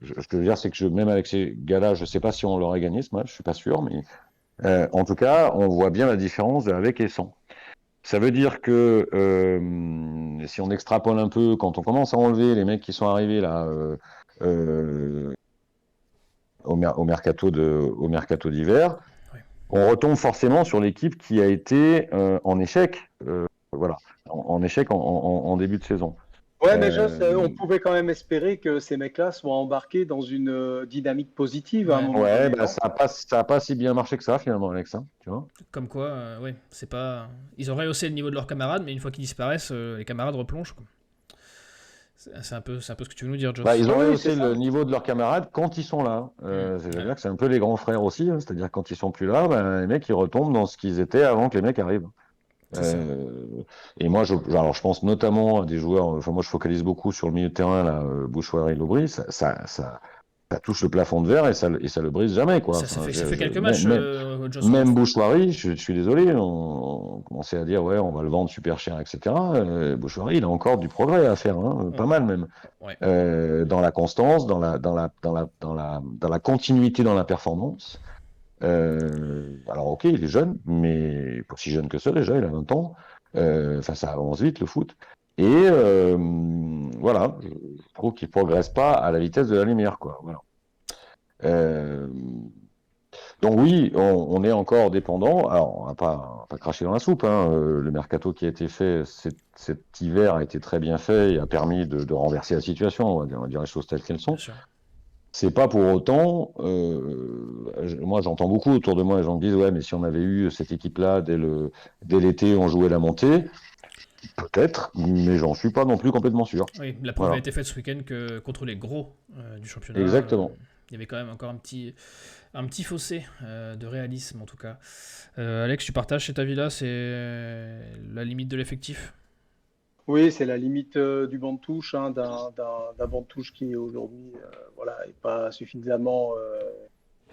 Ce que je veux dire, c'est que même avec ces gars-là, je ne sais pas si on l'aurait gagné ce match, je suis pas sûr, mais en tout cas, on voit bien la différence avec et sans. Ça veut dire que si on extrapole un peu, quand on commence à enlever les mecs qui sont arrivés là au mercato d'hiver, oui, on retombe forcément sur l'équipe qui a été en échec, en échec en début de saison. Ouais, mais on pouvait quand même espérer que ces mecs-là soient embarqués dans une dynamique positive à un moment donné. Ça n'a pas si bien marché que ça, finalement, Alex. Tu vois, comme quoi, c'est pas... Ils ont rehaussé le niveau de leurs camarades, mais une fois qu'ils disparaissent, les camarades replongent, quoi. C'est un peu ce que tu veux nous dire, Joss. Ils ont rehaussé le niveau de leurs camarades quand ils sont là. C'est-à-dire que c'est un peu les grands frères aussi. C'est-à-dire quand ils sont plus là, les mecs, ils retombent dans ce qu'ils étaient avant que les mecs arrivent. Et moi, je pense notamment à des joueurs. Enfin, moi, je focalise beaucoup sur le milieu de terrain, là, Bouchoir et Lobry. Ça touche le plafond de verre et ça le brise jamais, quoi. Ça fait quelques matchs. Même Bouchoirie, je suis désolé, on commençait à dire on va le vendre super cher, etc. Bouchoirie, il a encore du progrès à faire, pas mal même. Ouais. Dans la constance, dans la continuité dans la performance. Alors ok, il est jeune, mais pas si jeune que ça déjà, il a 20 ans. Ça avance vite le foot. Et voilà, je trouve qu'il ne progresse pas à la vitesse de la lumière, quoi. Voilà. Donc oui, on est encore dépendant. Alors on va pas cracher dans la soupe. Le mercato qui a été fait cet hiver a été très bien fait et a permis de renverser la situation. On va dire les choses telles qu'elles sont. C'est pas pour autant. Moi, j'entends beaucoup autour de moi les gens me disent mais si on avait eu cette équipe-là dès l'été, on jouait la montée. Peut-être, mais j'en suis pas non plus complètement sûr. Oui, la preuve a été faite ce week-end contre les gros du championnat. Exactement. Il y avait quand même encore un petit fossé de réalisme en tout cas. Alex, tu partages cet avis-là, c'est la limite de l'effectif? Oui, c'est la limite du banc de touche, hein, d'un banc de touche qui aujourd'hui voilà, est pas suffisamment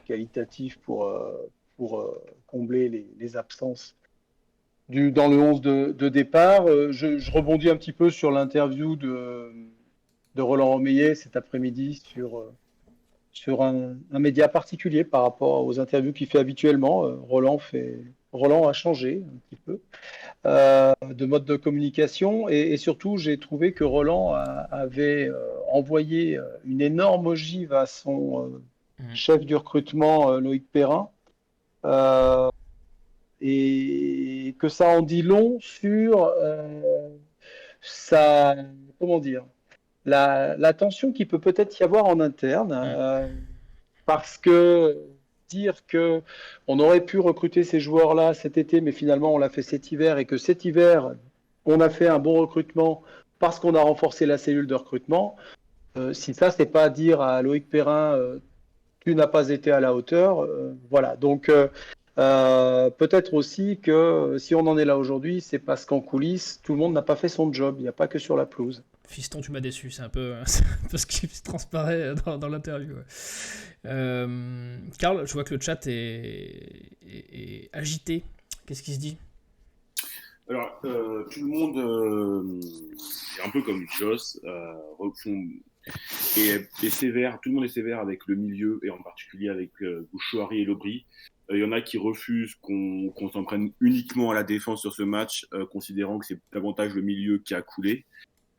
qualitatif pour combler les absences dans le 11 de départ. Je rebondis un petit peu sur l'interview de Roland Romeyer cet après-midi sur un média particulier par rapport aux interviews qu'il fait habituellement. Roland a changé un petit peu de mode de communication et surtout j'ai trouvé que Roland avait envoyé une énorme ogive à son chef du recrutement Loïc Perrin et que ça en dit long sur sa, comment dire, la tension qui peut peut-être y avoir en interne, parce que dire que on aurait pu recruter ces joueurs-là cet été, mais finalement on l'a fait cet hiver, et que cet hiver on a fait un bon recrutement parce qu'on a renforcé la cellule de recrutement, si ça c'est pas dire à Loïc Perrin tu n'as pas été à la hauteur, voilà. Donc peut-être aussi que si on en est là aujourd'hui, c'est parce qu'en coulisses, tout le monde n'a pas fait son job. Il n'y a pas que sur la pelouse. Fiston, tu m'as déçu, c'est un peu ce qui transparaît dans l'interview. Ouais. Karl, je vois que le chat est agité. Qu'est-ce qui se dit? Alors, tout le monde est un peu comme Joss, est sévère, tout le monde est sévère avec le milieu, et en particulier avec Bouchouari et Lobry. Il y en a qui refusent qu'on s'en prenne uniquement à la défense sur ce match, considérant que c'est davantage le milieu qui a coulé.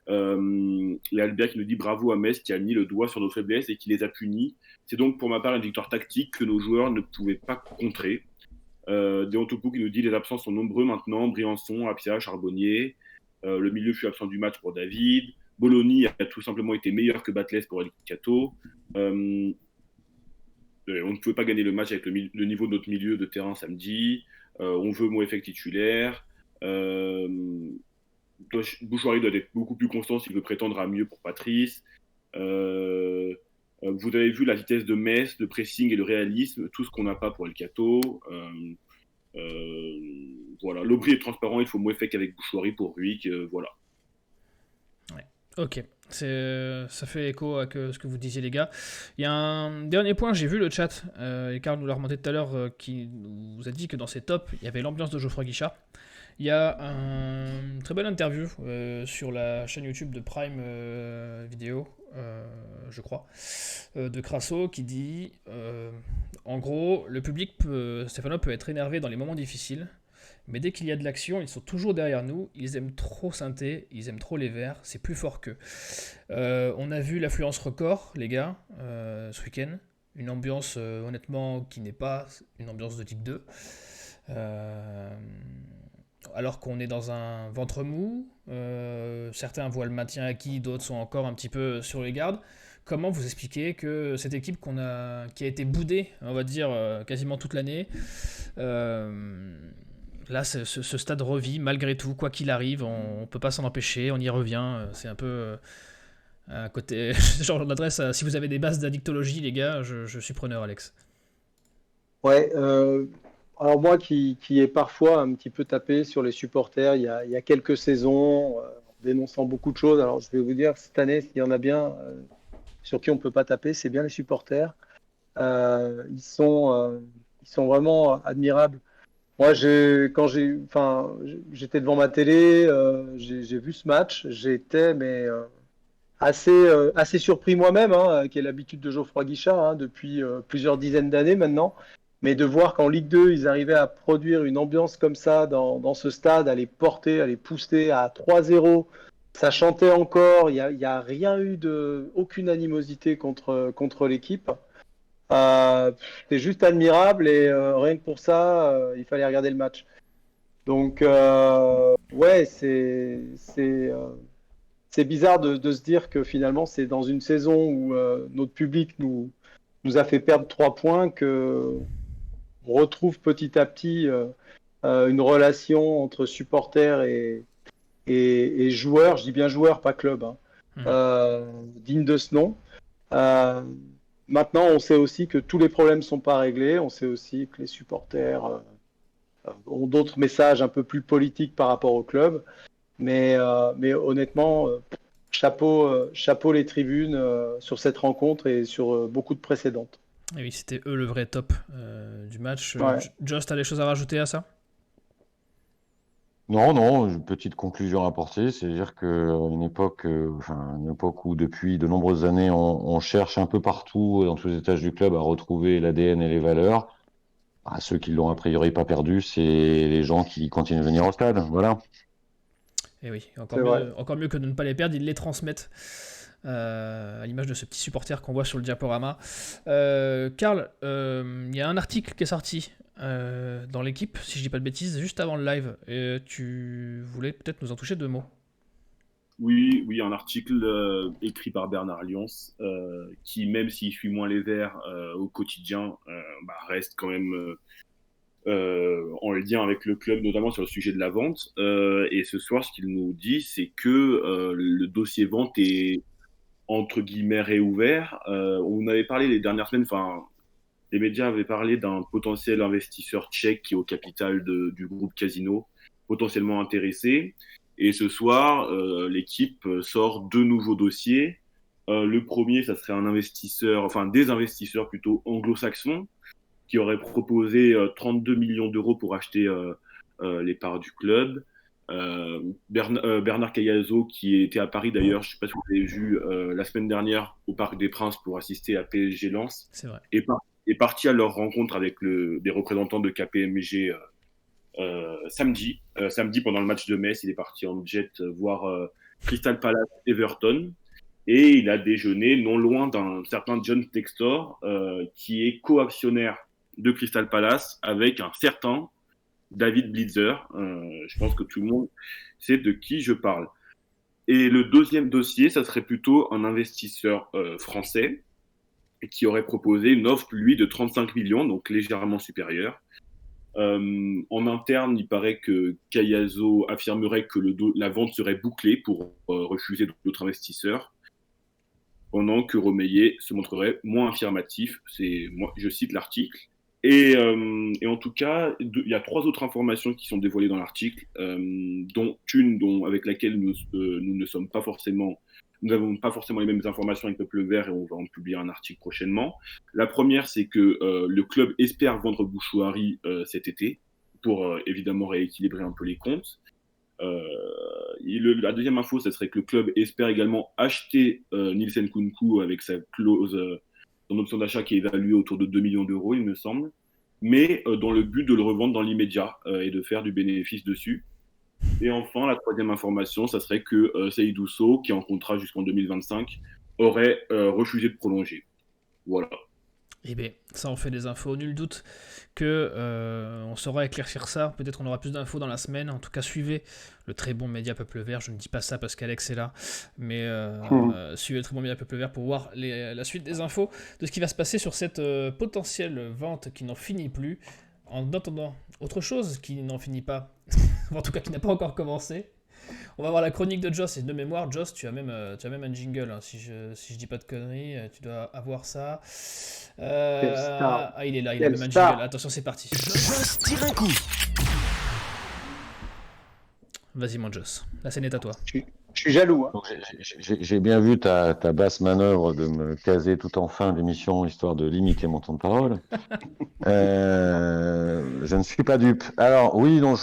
Il y a Albert qui nous dit bravo à Metz qui a mis le doigt sur nos faiblesses et qui les a punis. C'est donc pour ma part une victoire tactique que nos joueurs ne pouvaient pas contrer. Deontopou qui nous dit les absences sont nombreux maintenant, Briançon, Apia, Charbonnier. Le milieu fut absent du match pour David. Bologna a tout simplement été meilleur que Batles pour El Cato. On ne pouvait pas gagner le match avec le niveau de notre milieu de terrain samedi. On veut Moefek titulaire. Bouchouari doit être beaucoup plus constant s'il veut prétendre à mieux pour Patrice. Vous avez vu la vitesse de Metz, le pressing et le réalisme, tout ce qu'on n'a pas pour El Cato. Voilà. Lobry est transparent, il faut Moefek avec Bouchouari pour Ruick. Voilà. Ouais. Ok. Ça fait écho à ce que vous disiez, les gars. Il y a un dernier point, j'ai vu le chat, et Karl nous l'a remonté tout à l'heure, qui nous a dit que dans ses tops, il y avait l'ambiance de Geoffroy Guichard. Il y a une très belle interview sur la chaîne YouTube de Prime Vidéo, je crois, de Crasso, qui dit en gros, le public stéphanois peut être énervé dans les moments difficiles, mais dès qu'il y a de l'action, ils sont toujours derrière nous, ils aiment trop Saint-Étienne, ils aiment trop les Verts, c'est plus fort qu'eux. On a vu l'affluence record, les gars, ce week-end, une ambiance honnêtement qui n'est pas une ambiance de type 2. Alors qu'on est dans un ventre mou, certains voient le maintien acquis, d'autres sont encore un petit peu sur les gardes. Comment vous expliquez que cette équipe qui a été boudée, on va dire, quasiment toute l'année, là, ce stade revit malgré tout, quoi qu'il arrive, on ne peut pas s'en empêcher, on y revient, c'est un peu un côté... genre l'adresse, si vous avez des bases d'addictologie, les gars, je suis preneur, Alex. Ouais, alors moi qui ai parfois un petit peu tapé sur les supporters il y a quelques saisons, en dénonçant beaucoup de choses, alors je vais vous dire, cette année, s'il y en a bien sur qui on ne peut pas taper, c'est bien les supporters. Ils sont vraiment admirables. Moi, j'étais devant ma télé, j'ai vu ce match, j'étais assez surpris moi-même, hein, qui est l'habitude de Geoffroy Guichard hein, depuis plusieurs dizaines d'années maintenant. Mais de voir qu'en Ligue 2, ils arrivaient à produire une ambiance comme ça dans ce stade, à les porter, à les pousser à 3-0, ça chantait encore, il n'y a rien eu aucune animosité contre l'équipe. C'est juste admirable et rien que pour ça, il fallait regarder le match. Donc, ouais, c'est bizarre de se dire que finalement, c'est dans une saison où notre public nous a fait perdre 3 points que on retrouve petit à petit une relation entre supporters et joueurs, je dis bien joueurs, pas club, hein, digne de ce nom. Maintenant, on sait aussi que tous les problèmes ne sont pas réglés. On sait aussi que les supporters ont d'autres messages un peu plus politiques par rapport au club. Mais honnêtement, chapeau les tribunes sur cette rencontre et sur beaucoup de précédentes. Et oui, c'était eux le vrai top du match. Ouais. Joss, t'as des choses à rajouter à ça? Non, une petite conclusion à apporter, c'est-à-dire qu'à une époque où depuis de nombreuses années, on cherche un peu partout, dans tous les étages du club, à retrouver l'ADN et les valeurs. Ceux qui l'ont a priori pas perdu, c'est les gens qui continuent de venir au stade. Voilà. Et oui, C'est vrai. encore mieux que de ne pas les perdre, ils les transmettent. À l'image de ce petit supporter qu'on voit sur le diaporama. Karl, il y a un article qui est sorti dans l'équipe, si je dis pas de bêtises, juste avant le live. Et tu voulais peut-être nous en toucher 2 mots. Oui, un article écrit par Bernard Lyons, qui, même s'il suit moins les Verts au quotidien, reste quand même en lien avec le club, notamment sur le sujet de la vente. Et ce soir, ce qu'il nous dit, c'est que le dossier vente est entre guillemets réouvert. On avait parlé les dernières semaines, les médias avaient parlé d'un potentiel investisseur tchèque qui est au capital du groupe Casino, potentiellement intéressé. Et ce soir, l'équipe sort 2 nouveaux dossiers. Le premier, ça serait des investisseurs plutôt anglo-saxons qui auraient proposé 32 millions d'euros pour acheter les parts du club. Bernard Cayazo, qui était à Paris d'ailleurs, je ne sais pas si vous avez vu, la semaine dernière au Parc des Princes pour assister à PSG Lens, C'est vrai. est parti à leur rencontre avec des représentants de KPMG samedi pendant le match de Metz. Il est parti en jet voir Crystal Palace Everton et il a déjeuné non loin d'un certain John Textor qui est co-actionnaire de Crystal Palace avec un certain David Blitzer. Je pense que tout le monde sait de qui je parle. Et le deuxième dossier, ça serait plutôt un investisseur français qui aurait proposé une offre, lui, de 35 millions, donc légèrement supérieure. En interne, il paraît que Cayazo affirmerait que la vente serait bouclée pour refuser d'autres investisseurs, pendant que Romeyer se montrerait moins affirmatif. Je cite l'article. Et en tout cas, il y a 3 autres informations qui sont dévoilées dans l'article, dont une avec laquelle nous n'avons pas forcément les mêmes informations avec Peuple Vert et on va en publier un article prochainement. La première, c'est que le club espère vendre Bouchouari cet été pour évidemment rééquilibrer un peu les comptes. La deuxième info, ça serait que le club espère également acheter Nielsen Kunku avec sa clause son option d'achat qui est évaluée autour de 2 millions d'euros, il me semble, mais dans le but de le revendre dans l'immédiat et de faire du bénéfice dessus. Et enfin, la troisième information, ça serait que Seydou Sow, qui est en contrat jusqu'en 2025, aurait refusé de prolonger. Voilà. Eh bien, ça en fait des infos. Nul doute que on saura éclaircir ça. Peut-être on aura plus d'infos dans la semaine. En tout cas, suivez le très bon média Peuple Vert. Je ne dis pas ça parce qu'Alex est là, mais suivez le très bon média Peuple Vert pour voir la suite des infos de ce qui va se passer sur cette potentielle vente qui n'en finit plus. En attendant, autre chose qui n'en finit pas, en tout cas qui n'a pas encore commencé. On va voir la chronique de Joss, et de mémoire, Joss, tu as même un jingle, hein, si je dis pas de conneries, tu dois avoir ça. Il est là, il a même un jingle. Attention, c'est parti. Joss tire un coup. Vas-y, mon Joss, la scène est à toi. Je suis jaloux. Hein. Donc, j'ai bien vu ta basse manœuvre de me caser tout en fin d'émission, histoire de limiter mon temps de parole. Je ne suis pas dupe. Alors oui, non,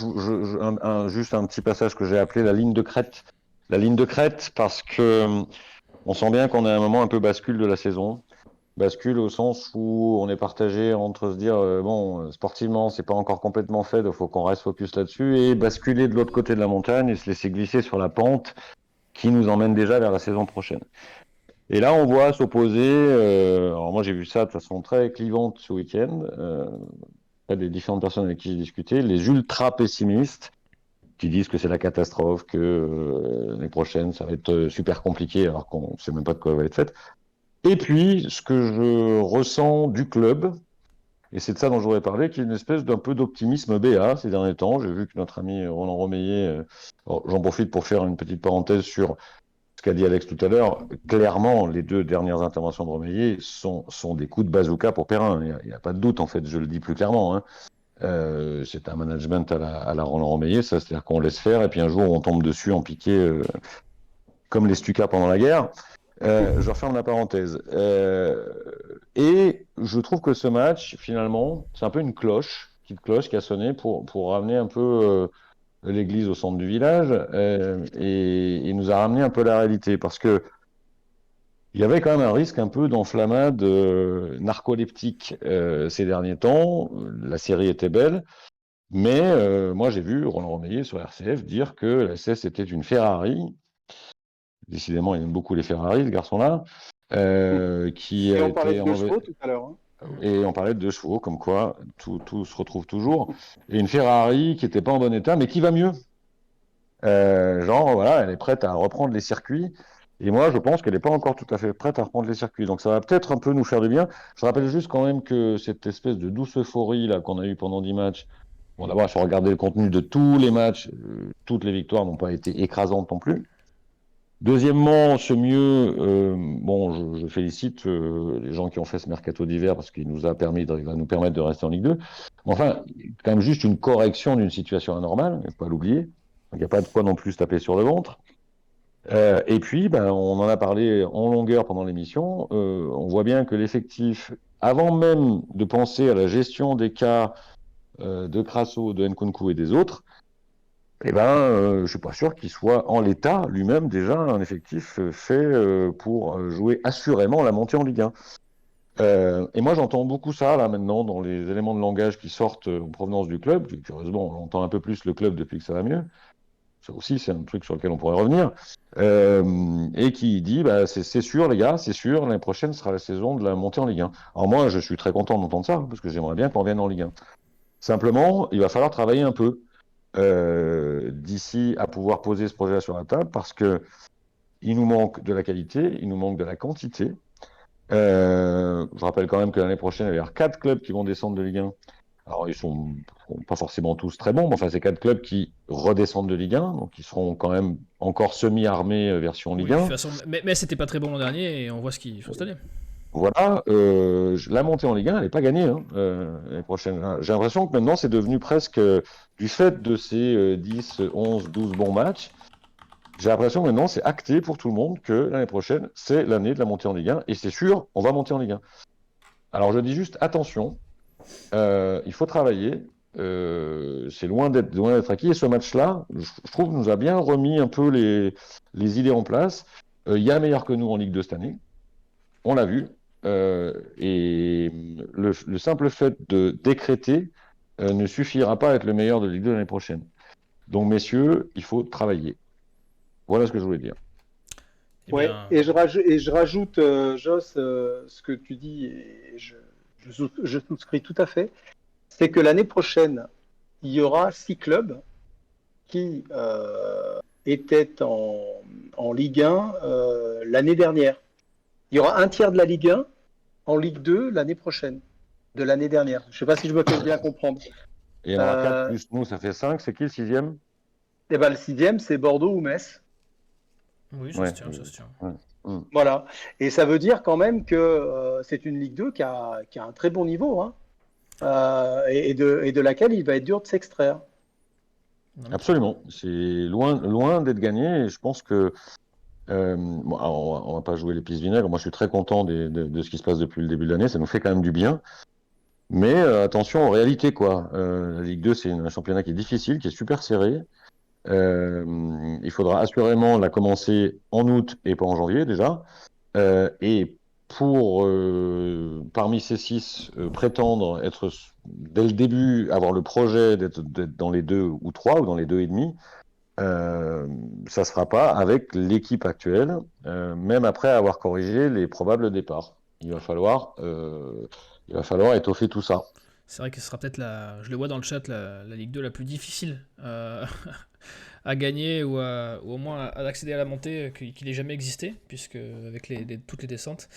juste un petit passage que j'ai appelé la ligne de crête. La ligne de crête, parce que on sent bien qu'on est à un moment un peu bascule de la saison. Bascule au sens où on est partagé entre se dire sportivement c'est pas encore complètement fait, donc faut qu'on reste focus là-dessus, et basculer de l'autre côté de la montagne et se laisser glisser sur la pente qui nous emmène déjà vers la saison prochaine. Et là on voit s'opposer, alors moi j'ai vu ça de façon très clivante ce week-end, des différentes personnes avec qui j'ai discuté, les ultra pessimistes qui disent que c'est la catastrophe, que l'année prochaine ça va être super compliqué alors qu'on sait même pas de quoi va être fait. Et puis, ce que je ressens du club, et c'est de ça dont je voudrais parler, qui est une espèce d'un peu d'optimisme BA ces derniers temps. J'ai vu que notre ami Roland Romeyer, j'en profite pour faire une petite parenthèse sur ce qu'a dit Alex tout à l'heure, clairement, les 2 dernières interventions de Romeyer sont des coups de bazooka pour Perrin. Il n'y a pas de doute, en fait, je le dis plus clairement. Hein. C'est un management à la Roland Romeyer, ça, c'est-à-dire qu'on laisse faire, et puis un jour, on tombe dessus en piqué, comme les Stuka pendant la guerre. Je referme la parenthèse. Et je trouve que ce match, finalement, c'est un peu une cloche qui a sonné pour ramener un peu l'église au centre du village et nous a ramené un peu la réalité. Parce que il y avait quand même un risque un peu d'enflammade narcoleptique ces derniers temps. La série était belle. Mais moi, j'ai vu Roland Romeyer sur RCF dire que la SS était une Ferrari. Décidément, il aime beaucoup les Ferrari, ce garçon-là. Qui Et a on parlait été de en deux mauvais... chevaux tout à l'heure. Hein. Et on parlait de 2 chevaux, comme quoi tout se retrouve toujours. Et une Ferrari qui n'était pas en bon état, mais qui va mieux. Genre, voilà, elle est prête à reprendre les circuits. Et moi, je pense qu'elle n'est pas encore tout à fait prête à reprendre les circuits. Donc ça va peut-être un peu nous faire du bien. Je rappelle juste quand même que cette espèce de douce euphorie là qu'on a eue pendant 10 matchs, bon, d'abord, il faut regarder le contenu de tous les matchs. Toutes les victoires n'ont pas été écrasantes non plus. Deuxièmement, ce mieux, bon, je félicite les gens qui ont fait ce mercato d'hiver parce qu'il nous a permis, il va nous permettre de rester en Ligue 2. Enfin, quand même juste une correction d'une situation anormale, il ne faut pas l'oublier. Il n'y a pas de quoi non plus se taper sur le ventre. Et puis, ben, on en a parlé en longueur pendant l'émission. On voit bien que l'effectif, avant même de penser à la gestion des cas de Crasso, de Nkunku et des autres, eh ben, je suis pas sûr qu'il soit en l'état lui-même déjà un effectif fait pour jouer assurément la montée en Ligue 1. Et moi, j'entends beaucoup ça là maintenant dans les éléments de langage qui sortent en provenance du club. Curieusement, on entend un peu plus le club depuis que ça va mieux. Ça aussi, c'est un truc sur lequel on pourrait revenir. Et qui dit, bah, c'est sûr, les gars, c'est sûr, l'année prochaine sera la saison de la montée en Ligue 1. Alors moi, je suis très content d'entendre ça parce que j'aimerais bien qu'on revienne en Ligue 1. Simplement, il va falloir travailler un peu. D'ici à pouvoir poser ce projet sur la table parce que il nous manque de la qualité, il nous manque de la quantité. Je rappelle quand même que l'année prochaine, il va y avoir 4 clubs qui vont descendre de Ligue 1. Alors, ils sont pas forcément tous très bons, mais enfin, c'est 4 clubs qui redescendent de Ligue 1, donc ils seront quand même encore semi-armés version Ligue 1. De toute façon, mais c'était pas très bon l'an dernier et on voit ce qu'ils font cette année. Voilà, la montée en Ligue 1, elle n'est pas gagnée l'année prochaine. J'ai l'impression que maintenant, c'est devenu presque, du fait de ces 10, 11, 12 bons matchs, j'ai l'impression que maintenant, c'est acté pour tout le monde que l'année prochaine, c'est l'année de la montée en Ligue 1, et c'est sûr, on va monter en Ligue 1. Alors, je dis juste, attention, il faut travailler, c'est loin d'être acquis, et ce match-là, je trouve, nous a bien remis un peu les idées en place. Il y a meilleur que nous en Ligue 2 cette année, on l'a vu. Et le simple fait de décréter ne suffira pas à être le meilleur de Ligue 2 l'année prochaine. Donc, messieurs, il faut travailler. Voilà ce que je voulais dire. Ouais, et je rajoute, Joss, ce que tu dis, et je souscris tout à fait, c'est que l'année prochaine, il y aura 6 clubs qui étaient en Ligue 1 l'année dernière. Il y aura un tiers de la Ligue 1 en Ligue 2 l'année prochaine, de l'année dernière. Je ne sais pas si je me fais bien comprendre. Et il y en aura 4 plus nous, ça fait 5. C'est qui le 6e? Eh ben, le 6e, c'est Bordeaux ou Metz. Oui, ça se tient, ça se tient. Ouais. Voilà. Et ça veut dire quand même que c'est une Ligue 2 qui a un très bon niveau, hein, et de laquelle il va être dur de s'extraire. Absolument. C'est loin d'être gagné. Et je pense que bon, on va pas jouer l'épice vinaigre. Moi, je suis très content de ce qui se passe depuis le début de l'année. Ça nous fait quand même du bien. Mais attention aux réalités, quoi. La Ligue 2, c'est un championnat qui est difficile, qui est super serré. Il faudra assurément la commencer en août et pas en janvier déjà. Et pour, parmi ces 6, prétendre être dès le début, avoir le projet d'être dans les 2 ou 3 ou dans les 2,5, ça ne sera pas avec l'équipe actuelle, même après avoir corrigé les probables départs. Il va falloir étoffer tout ça. C'est vrai que ce sera peut-être je le vois dans le chat, la Ligue 2 la plus difficile à gagner ou au moins à accéder à la montée qu'il ait jamais existé, puisque avec toutes les descentes,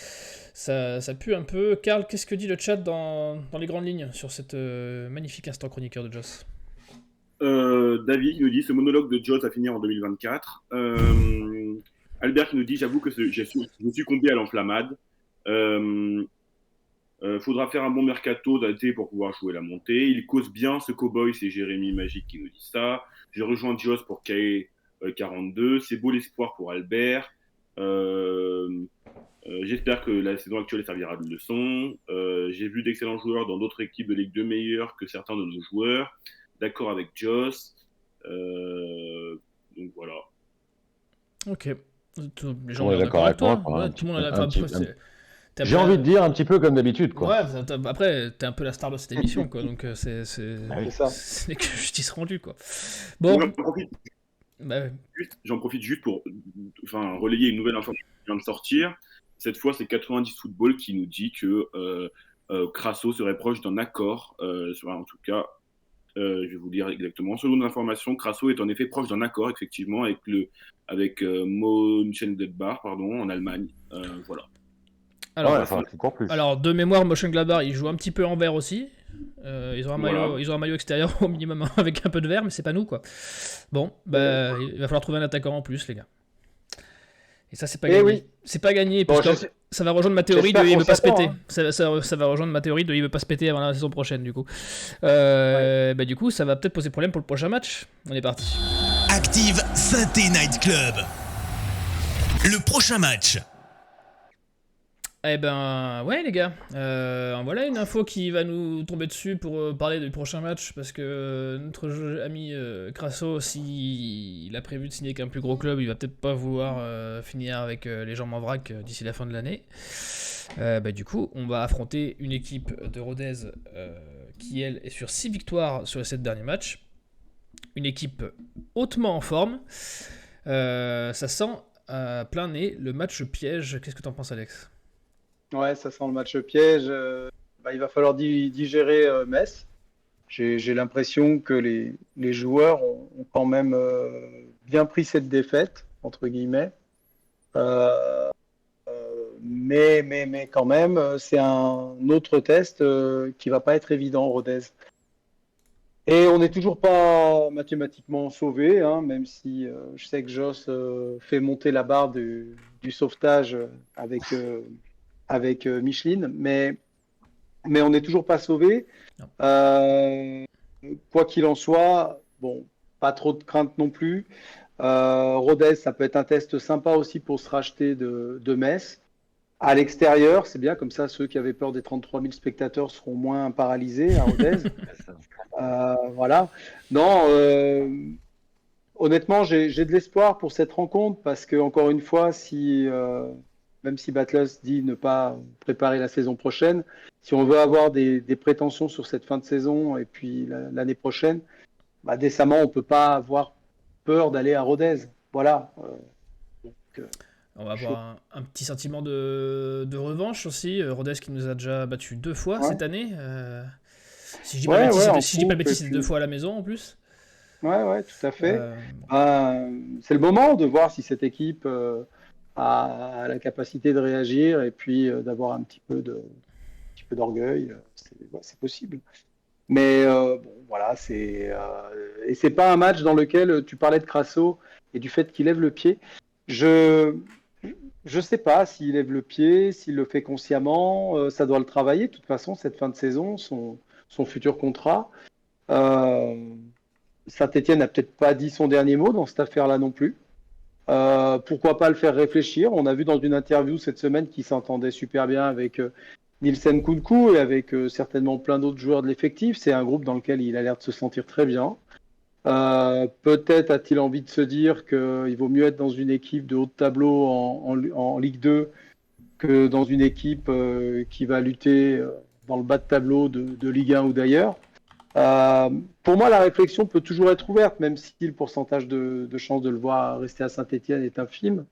ça pue un peu. Karl, qu'est-ce que dit le chat dans les grandes lignes sur cette magnifique instant chroniqueur de Joss? David nous dit ce monologue de Joss va finir en 2024. Albert qui nous dit, j'avoue que j'ai succombé à l'enflammade. Faudra faire un bon mercato d'été pour pouvoir jouer la montée. Il cause bien ce cowboy, c'est Jérémy Magique qui nous dit ça. Je rejoins Dios pour KE 42. C'est beau l'espoir pour Albert. J'espère que la saison actuelle servira de leçon. J'ai vu d'excellents joueurs dans d'autres équipes de Ligue 2 meilleurs que certains de nos joueurs. D'accord avec Joss. Donc voilà. Ok. Les gens Ouais, sont d'accord avec toi. quoi. Tout le monde est d'accord. J'ai envie de dire un petit peu comme d'habitude, quoi. Ouais, après, t'es un peu la star de cette émission, quoi. Donc c'est ça. c'est que justice rendue, quoi. Bon. J'en profite juste pour relayer une nouvelle information qui vient de sortir. Cette fois, c'est 90 Football qui nous dit que Crasso serait proche d'un accord. En tout cas, je vais vous dire exactement. Selon l'information, Crasso est en effet proche d'un accord, effectivement, avec Mönchengladbach, en Allemagne. Voilà. Alors, de mémoire, Mönchengladbach, il joue un petit peu en vert aussi. Ils ont un maillot extérieur au minimum avec un peu de vert, mais c'est pas nous, quoi. Bon, il va falloir trouver un attaquant en plus, les gars. Et ça, c'est pas gagné. Oui. C'est pas gagné, parce que ça va rejoindre ma théorie de il veut pas se péter. Ça va rejoindre ma théorie de il veut pas se péter avant la saison prochaine, du coup. Du coup, ça va peut-être poser problème pour le prochain match. On est parti. Active Saint-Étienne Night Club. Le prochain match. Eh ben, ouais, les gars. Voilà une info qui va nous tomber dessus pour parler du prochain match, parce que notre ami Crasso, s'il a prévu de signer avec un plus gros club, il va peut-être pas vouloir finir avec les jambes en vrac d'ici la fin de l'année. Du coup, on va affronter une équipe de Rodez qui, elle, est sur 6 victoires sur les 7 derniers matchs. Une équipe hautement en forme. Ça sent plein nez le match piège. Qu'est-ce que t'en penses, Alex ? Ouais, ça sent le match piège. Il va falloir digérer Metz. J'ai l'impression que les joueurs ont quand même bien pris cette défaite, entre guillemets. Mais quand même, c'est un autre test qui va pas être évident, Rodez. Et on n'est toujours pas mathématiquement sauvé, même si je sais que Joss fait monter la barre du sauvetage avec Micheline, mais on n'est toujours pas sauvé. Quoi qu'il en soit, bon, pas trop de crainte non plus. Rodez, ça peut être un test sympa aussi pour se racheter de Metz. À l'extérieur, c'est bien, comme ça, ceux qui avaient peur des 33 000 spectateurs seront moins paralysés à Rodez. Voilà. Non, honnêtement, j'ai de l'espoir pour cette rencontre parce que, encore une fois, même si Battles dit ne pas préparer la saison prochaine, si on veut avoir des prétentions sur cette fin de saison et puis l'année prochaine, décemment, on ne peut pas avoir peur d'aller à Rodez. Voilà. On va avoir un petit sentiment de revanche aussi. Rodez qui nous a déjà battu 2 fois cette année. Si je dis pas de bêtises, c'est 2 fois à la maison en plus. Ouais, tout à fait. C'est le moment de voir si cette équipe a la capacité de réagir et puis d'avoir un petit peu d'orgueil. C'est possible. Mais voilà, et c'est pas un match dans lequel tu parlais de Crasso et du fait qu'il lève le pied. Je sais pas s'il lève le pied, s'il le fait consciemment. Ça doit le travailler. De toute façon, cette fin de saison, son futur contrat. Saint-Étienne n'a peut-être pas dit son dernier mot dans cette affaire-là non plus. Pourquoi pas le faire réfléchir? On a vu dans une interview cette semaine qu'il s'entendait super bien avec Nielsen Kounkou et avec certainement plein d'autres joueurs de l'effectif. C'est un groupe dans lequel il a l'air de se sentir très bien. Peut-être a-t-il envie de se dire qu'il vaut mieux être dans une équipe de haut de tableau en Ligue 2 que dans une équipe qui va lutter dans le bas de tableau de Ligue 1 ou d'ailleurs. Pour moi, la réflexion peut toujours être ouverte, même si le pourcentage de chances de le voir rester à Saint-Étienne est infime.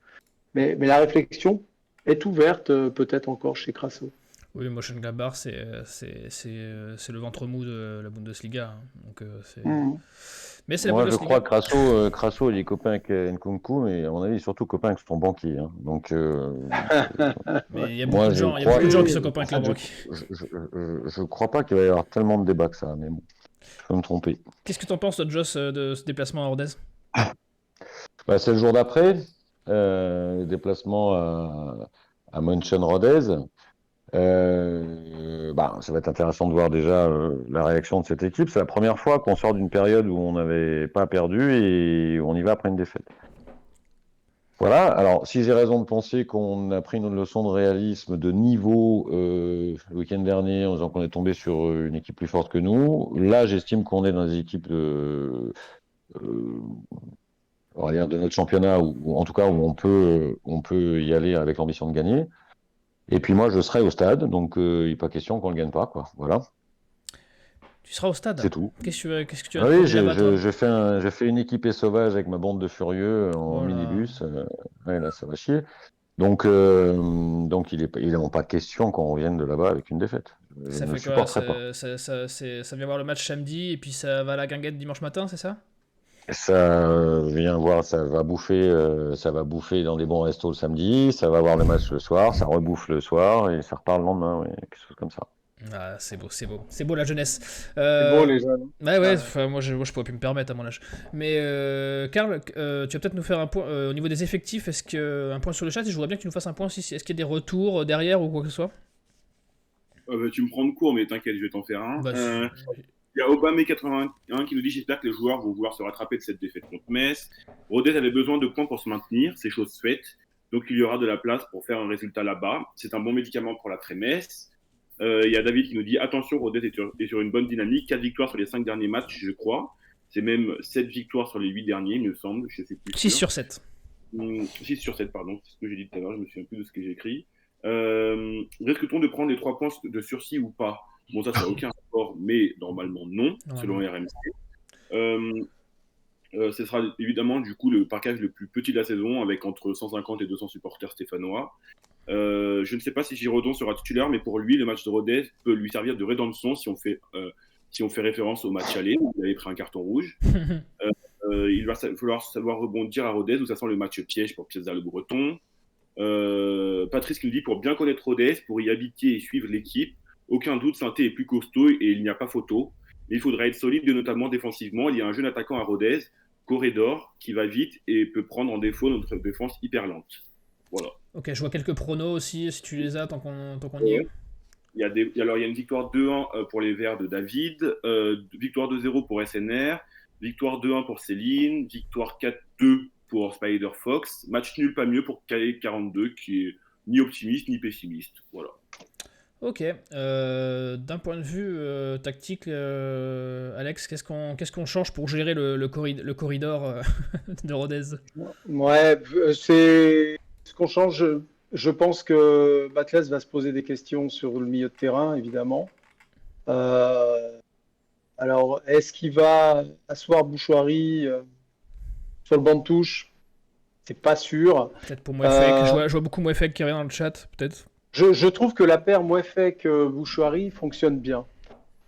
Mais la réflexion est ouverte, peut-être encore chez Crasso. Oui, Mönchengladbach, c'est le ventre mou de la Bundesliga. Donc, Mais c'est moi, je crois que Crasso, il est copain avec Nkunku, mais à mon avis, il est surtout copain avec son banquier. Donc, mais il y a beaucoup de gens qui sont copains avec la banque. Je crois pas qu'il va y avoir tellement de débats que ça, mais bon, je peux me tromper. Qu'est-ce que tu en penses, Joss, de ce déplacement à Rodez? C'est le jour d'après. déplacement à Mönchengladbach. Ça va être intéressant de voir déjà la réaction de cette équipe. C'est la première fois qu'on sort d'une période où on n'avait pas perdu et on y va après une défaite. Voilà, alors si j'ai raison de penser qu'on a pris une leçon de réalisme, de niveau le week-end dernier en disant qu'on est tombé sur une équipe plus forte que nous, là j'estime qu'on est dans des équipes on va dire de notre championnat, ou en tout cas où on peut y aller avec l'ambition de gagner. Et puis moi je serai au stade, donc il n'est pas question qu'on ne le gagne pas, quoi. Voilà. Tu seras au stade. C'est tout. Qu'est-ce que tu as Ah oui, trouvé là-bas, toi j'ai fait une équipée sauvage avec ma bande de furieux en Oh là. minibus. Ouais, là, ça va chier. Donc il n'est pas question qu'on revienne de là-bas avec une défaite. Je Ça ne fait le quoi? supporterai pas. Ça vient voir le match samedi et puis ça va à la guinguette dimanche matin, c'est ça? Ça vient voir, ça va bouffer dans des bons restos le samedi, ça va voir le match le soir, ça rebouffe le soir et ça repart le lendemain, ouais, quelque chose comme ça. Ah, c'est beau, c'est beau. C'est beau la jeunesse. C'est beau, les jeunes. Ouais, enfin, moi je pourrais plus me permettre à mon âge. Mais Karl, tu vas peut-être nous faire un point au niveau des effectifs. Un point sur le chat et je voudrais bien que tu nous fasses un point aussi. Est-ce qu'il y a des retours derrière ou quoi que ce soit? Tu me prends de court, mais t'inquiète, je vais t'en faire un. Bah, Il y a Obama81 qui nous dit: j'espère que les joueurs vont vouloir se rattraper de cette défaite contre Metz. Rodez avait besoin de points pour se maintenir, c'est chose faite. Donc il y aura de la place pour faire un résultat là-bas. C'est un bon médicament pour l'après-Metz. Il y a David qui nous dit: attention, Rodez est sur une bonne dynamique. 4 victoires sur les 5 derniers matchs, je crois. C'est même 7 victoires sur les 8 derniers, il me semble. Je sais plus 6 sûr. sur 7. 6 sur 7, pardon. C'est ce que j'ai dit tout à l'heure. Je me souviens plus de ce que j'ai écrit. Risque-t-on de prendre les 3 points de sursis ou pas? Bon, ça n'a aucun rapport, mais normalement non, selon RMC. Ce sera évidemment du coup le parcage le plus petit de la saison, avec entre 150 et 200 supporters stéphanois. Je ne sais pas si Girodon sera titulaire, mais pour lui, le match de Rodez peut lui servir de rédemption si on fait référence au match aller, où il avait pris un carton rouge. Il va falloir savoir rebondir à Rodez, où ça sent le match piège pour Piazza le Breton. Patrice qui nous dit: pour bien connaître Rodez, pour y habiter et suivre l'équipe, aucun doute, Sainté est plus costaud et il n'y a pas photo. Mais il faudra être solide, notamment défensivement. Il y a un jeune attaquant à Rodez, Corredor, qui va vite et peut prendre en défaut notre défense hyper lente. Voilà. Ok, je vois quelques pronos aussi, si tu les as, tant qu'on y est. Il y a une victoire 2-1 pour les Verts de David, victoire 2-0 pour SNR, victoire 2-1 pour Céline, victoire 4-2 pour Spider Fox, match nul pas mieux pour Calais 42, qui est ni optimiste ni pessimiste. Voilà. Ok. D'un point de vue tactique, Alex, qu'est-ce qu'on change pour gérer le corridor de Rodez? Ouais, c'est ce qu'on change. Je pense que Batles va se poser des questions sur le milieu de terrain, évidemment. Alors, est-ce qu'il va asseoir Bouchoirie sur le banc de touche? C'est pas sûr. Peut-être pour Mouefek. Je vois beaucoup Mouefek qui revient dans le chat, peut-être. Je trouve que la paire Mouefek-Bouchoirie fonctionne bien.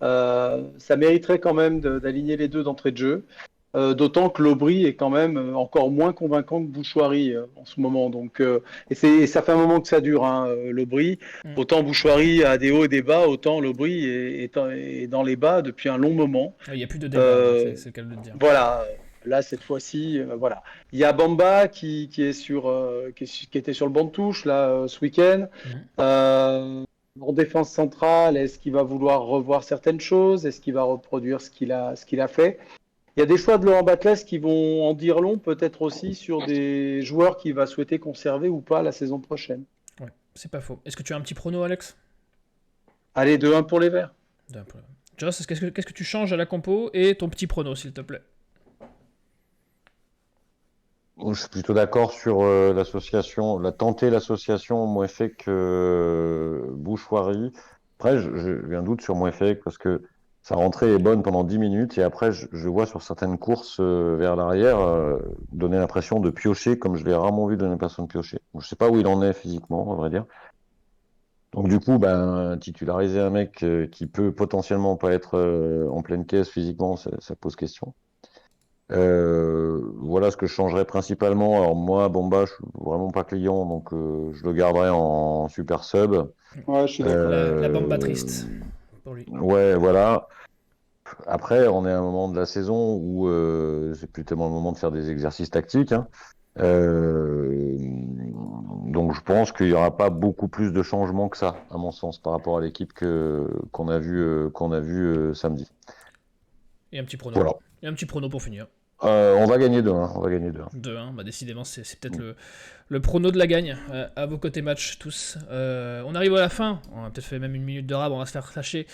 Ça mériterait quand même d'aligner les deux d'entrée de jeu. D'autant que Lobry est quand même encore moins convaincant que Bouchoirie en ce moment. Donc, et ça fait un moment que ça dure, Lobry. Autant Bouchoirie a des hauts et des bas, autant Lobry est dans les bas depuis un long moment. Il n'y a plus de débat, c'est le cas de le dire. Voilà. Là, cette fois-ci, voilà. Il y a Bamba qui était sur le banc de touche là, ce week-end. En défense centrale, est-ce qu'il va vouloir revoir certaines choses? Est-ce qu'il va reproduire ce qu'il a fait? Il y a des choix de Laurent Batles qui vont en dire long, peut-être aussi sur des joueurs qu'il va souhaiter conserver ou pas la saison prochaine. Ouais, c'est pas faux. Est-ce que tu as un petit prono, Alex? Allez, 2-1 pour les Verts. Joss, qu'est-ce que tu changes à la compo et ton petit prono, s'il te plaît? Je suis plutôt d'accord sur l'association, tenter l'association Mouefek Bouchoirie. Après, j'ai un doute sur Mouefek parce que sa rentrée est bonne pendant 10 minutes et après, je vois sur certaines courses vers l'arrière donner l'impression de piocher comme je l'ai rarement vu donner l'impression de piocher. Donc, je sais pas où il en est physiquement, à vrai dire. Donc du coup, titulariser un mec qui peut potentiellement pas être en pleine caisse physiquement, ça pose question. Voilà ce que je changerais principalement. Alors moi, Bamba, je suis vraiment pas client, donc je le garderai en super sub. Ouais, je suis d'accord. La Bamba triste pour lui. Ouais, voilà. Après, on est à un moment de la saison où c'est plus tellement le moment de faire des exercices tactiques. Donc je pense qu'il n'y aura pas beaucoup plus de changements que ça, à mon sens, par rapport à l'équipe qu'on a vu samedi. Et un petit prono. Voilà. Et un petit prono pour finir. On va gagner 2-1. On va gagner 2-1. 2-1, bah décidément, c'est peut-être le prono de la gagne. À vos côtés match, tous. On arrive à la fin. On a peut-être fait même une minute de rab, on va se faire lâcher.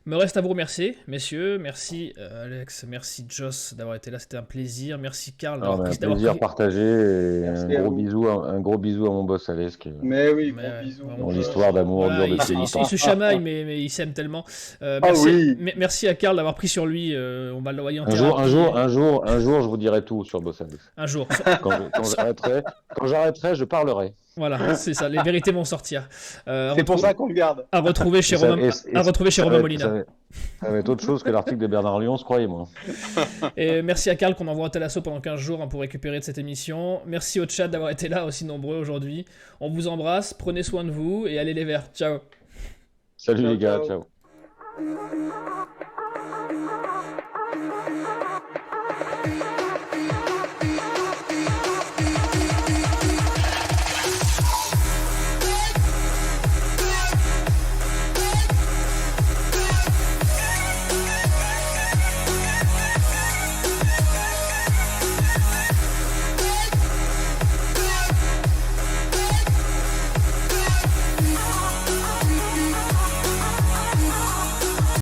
Me reste à vous remercier, messieurs. Merci Alex, merci Joss d'avoir été là, c'était un plaisir. Merci Karl d'avoir pris. Un plaisir partagé. Et un gros bisou à mon boss Alex. Mais oui, gros bisous. Dans l'histoire d'amour dure depuis longtemps. Il se chamaille, mais il s'aime tellement. Merci à Karl d'avoir pris sur lui. On va le envoyer en thérapie. Un jour, je vous dirai tout sur boss Alex. Un jour. Quand j'arrêterai, je parlerai. Voilà, c'est ça, les vérités vont sortir. C'est pour ça qu'on le garde. À retrouver chez Romain Molina. Ça va être autre chose que l'article de Bernard Lyons, croyez-moi. Et merci à Karl qu'on envoie un tel assaut pendant 15 jours pour récupérer de cette émission. Merci au chat d'avoir été là aussi nombreux aujourd'hui. On vous embrasse, prenez soin de vous et allez les Verts. Ciao. Salut les gars, ciao.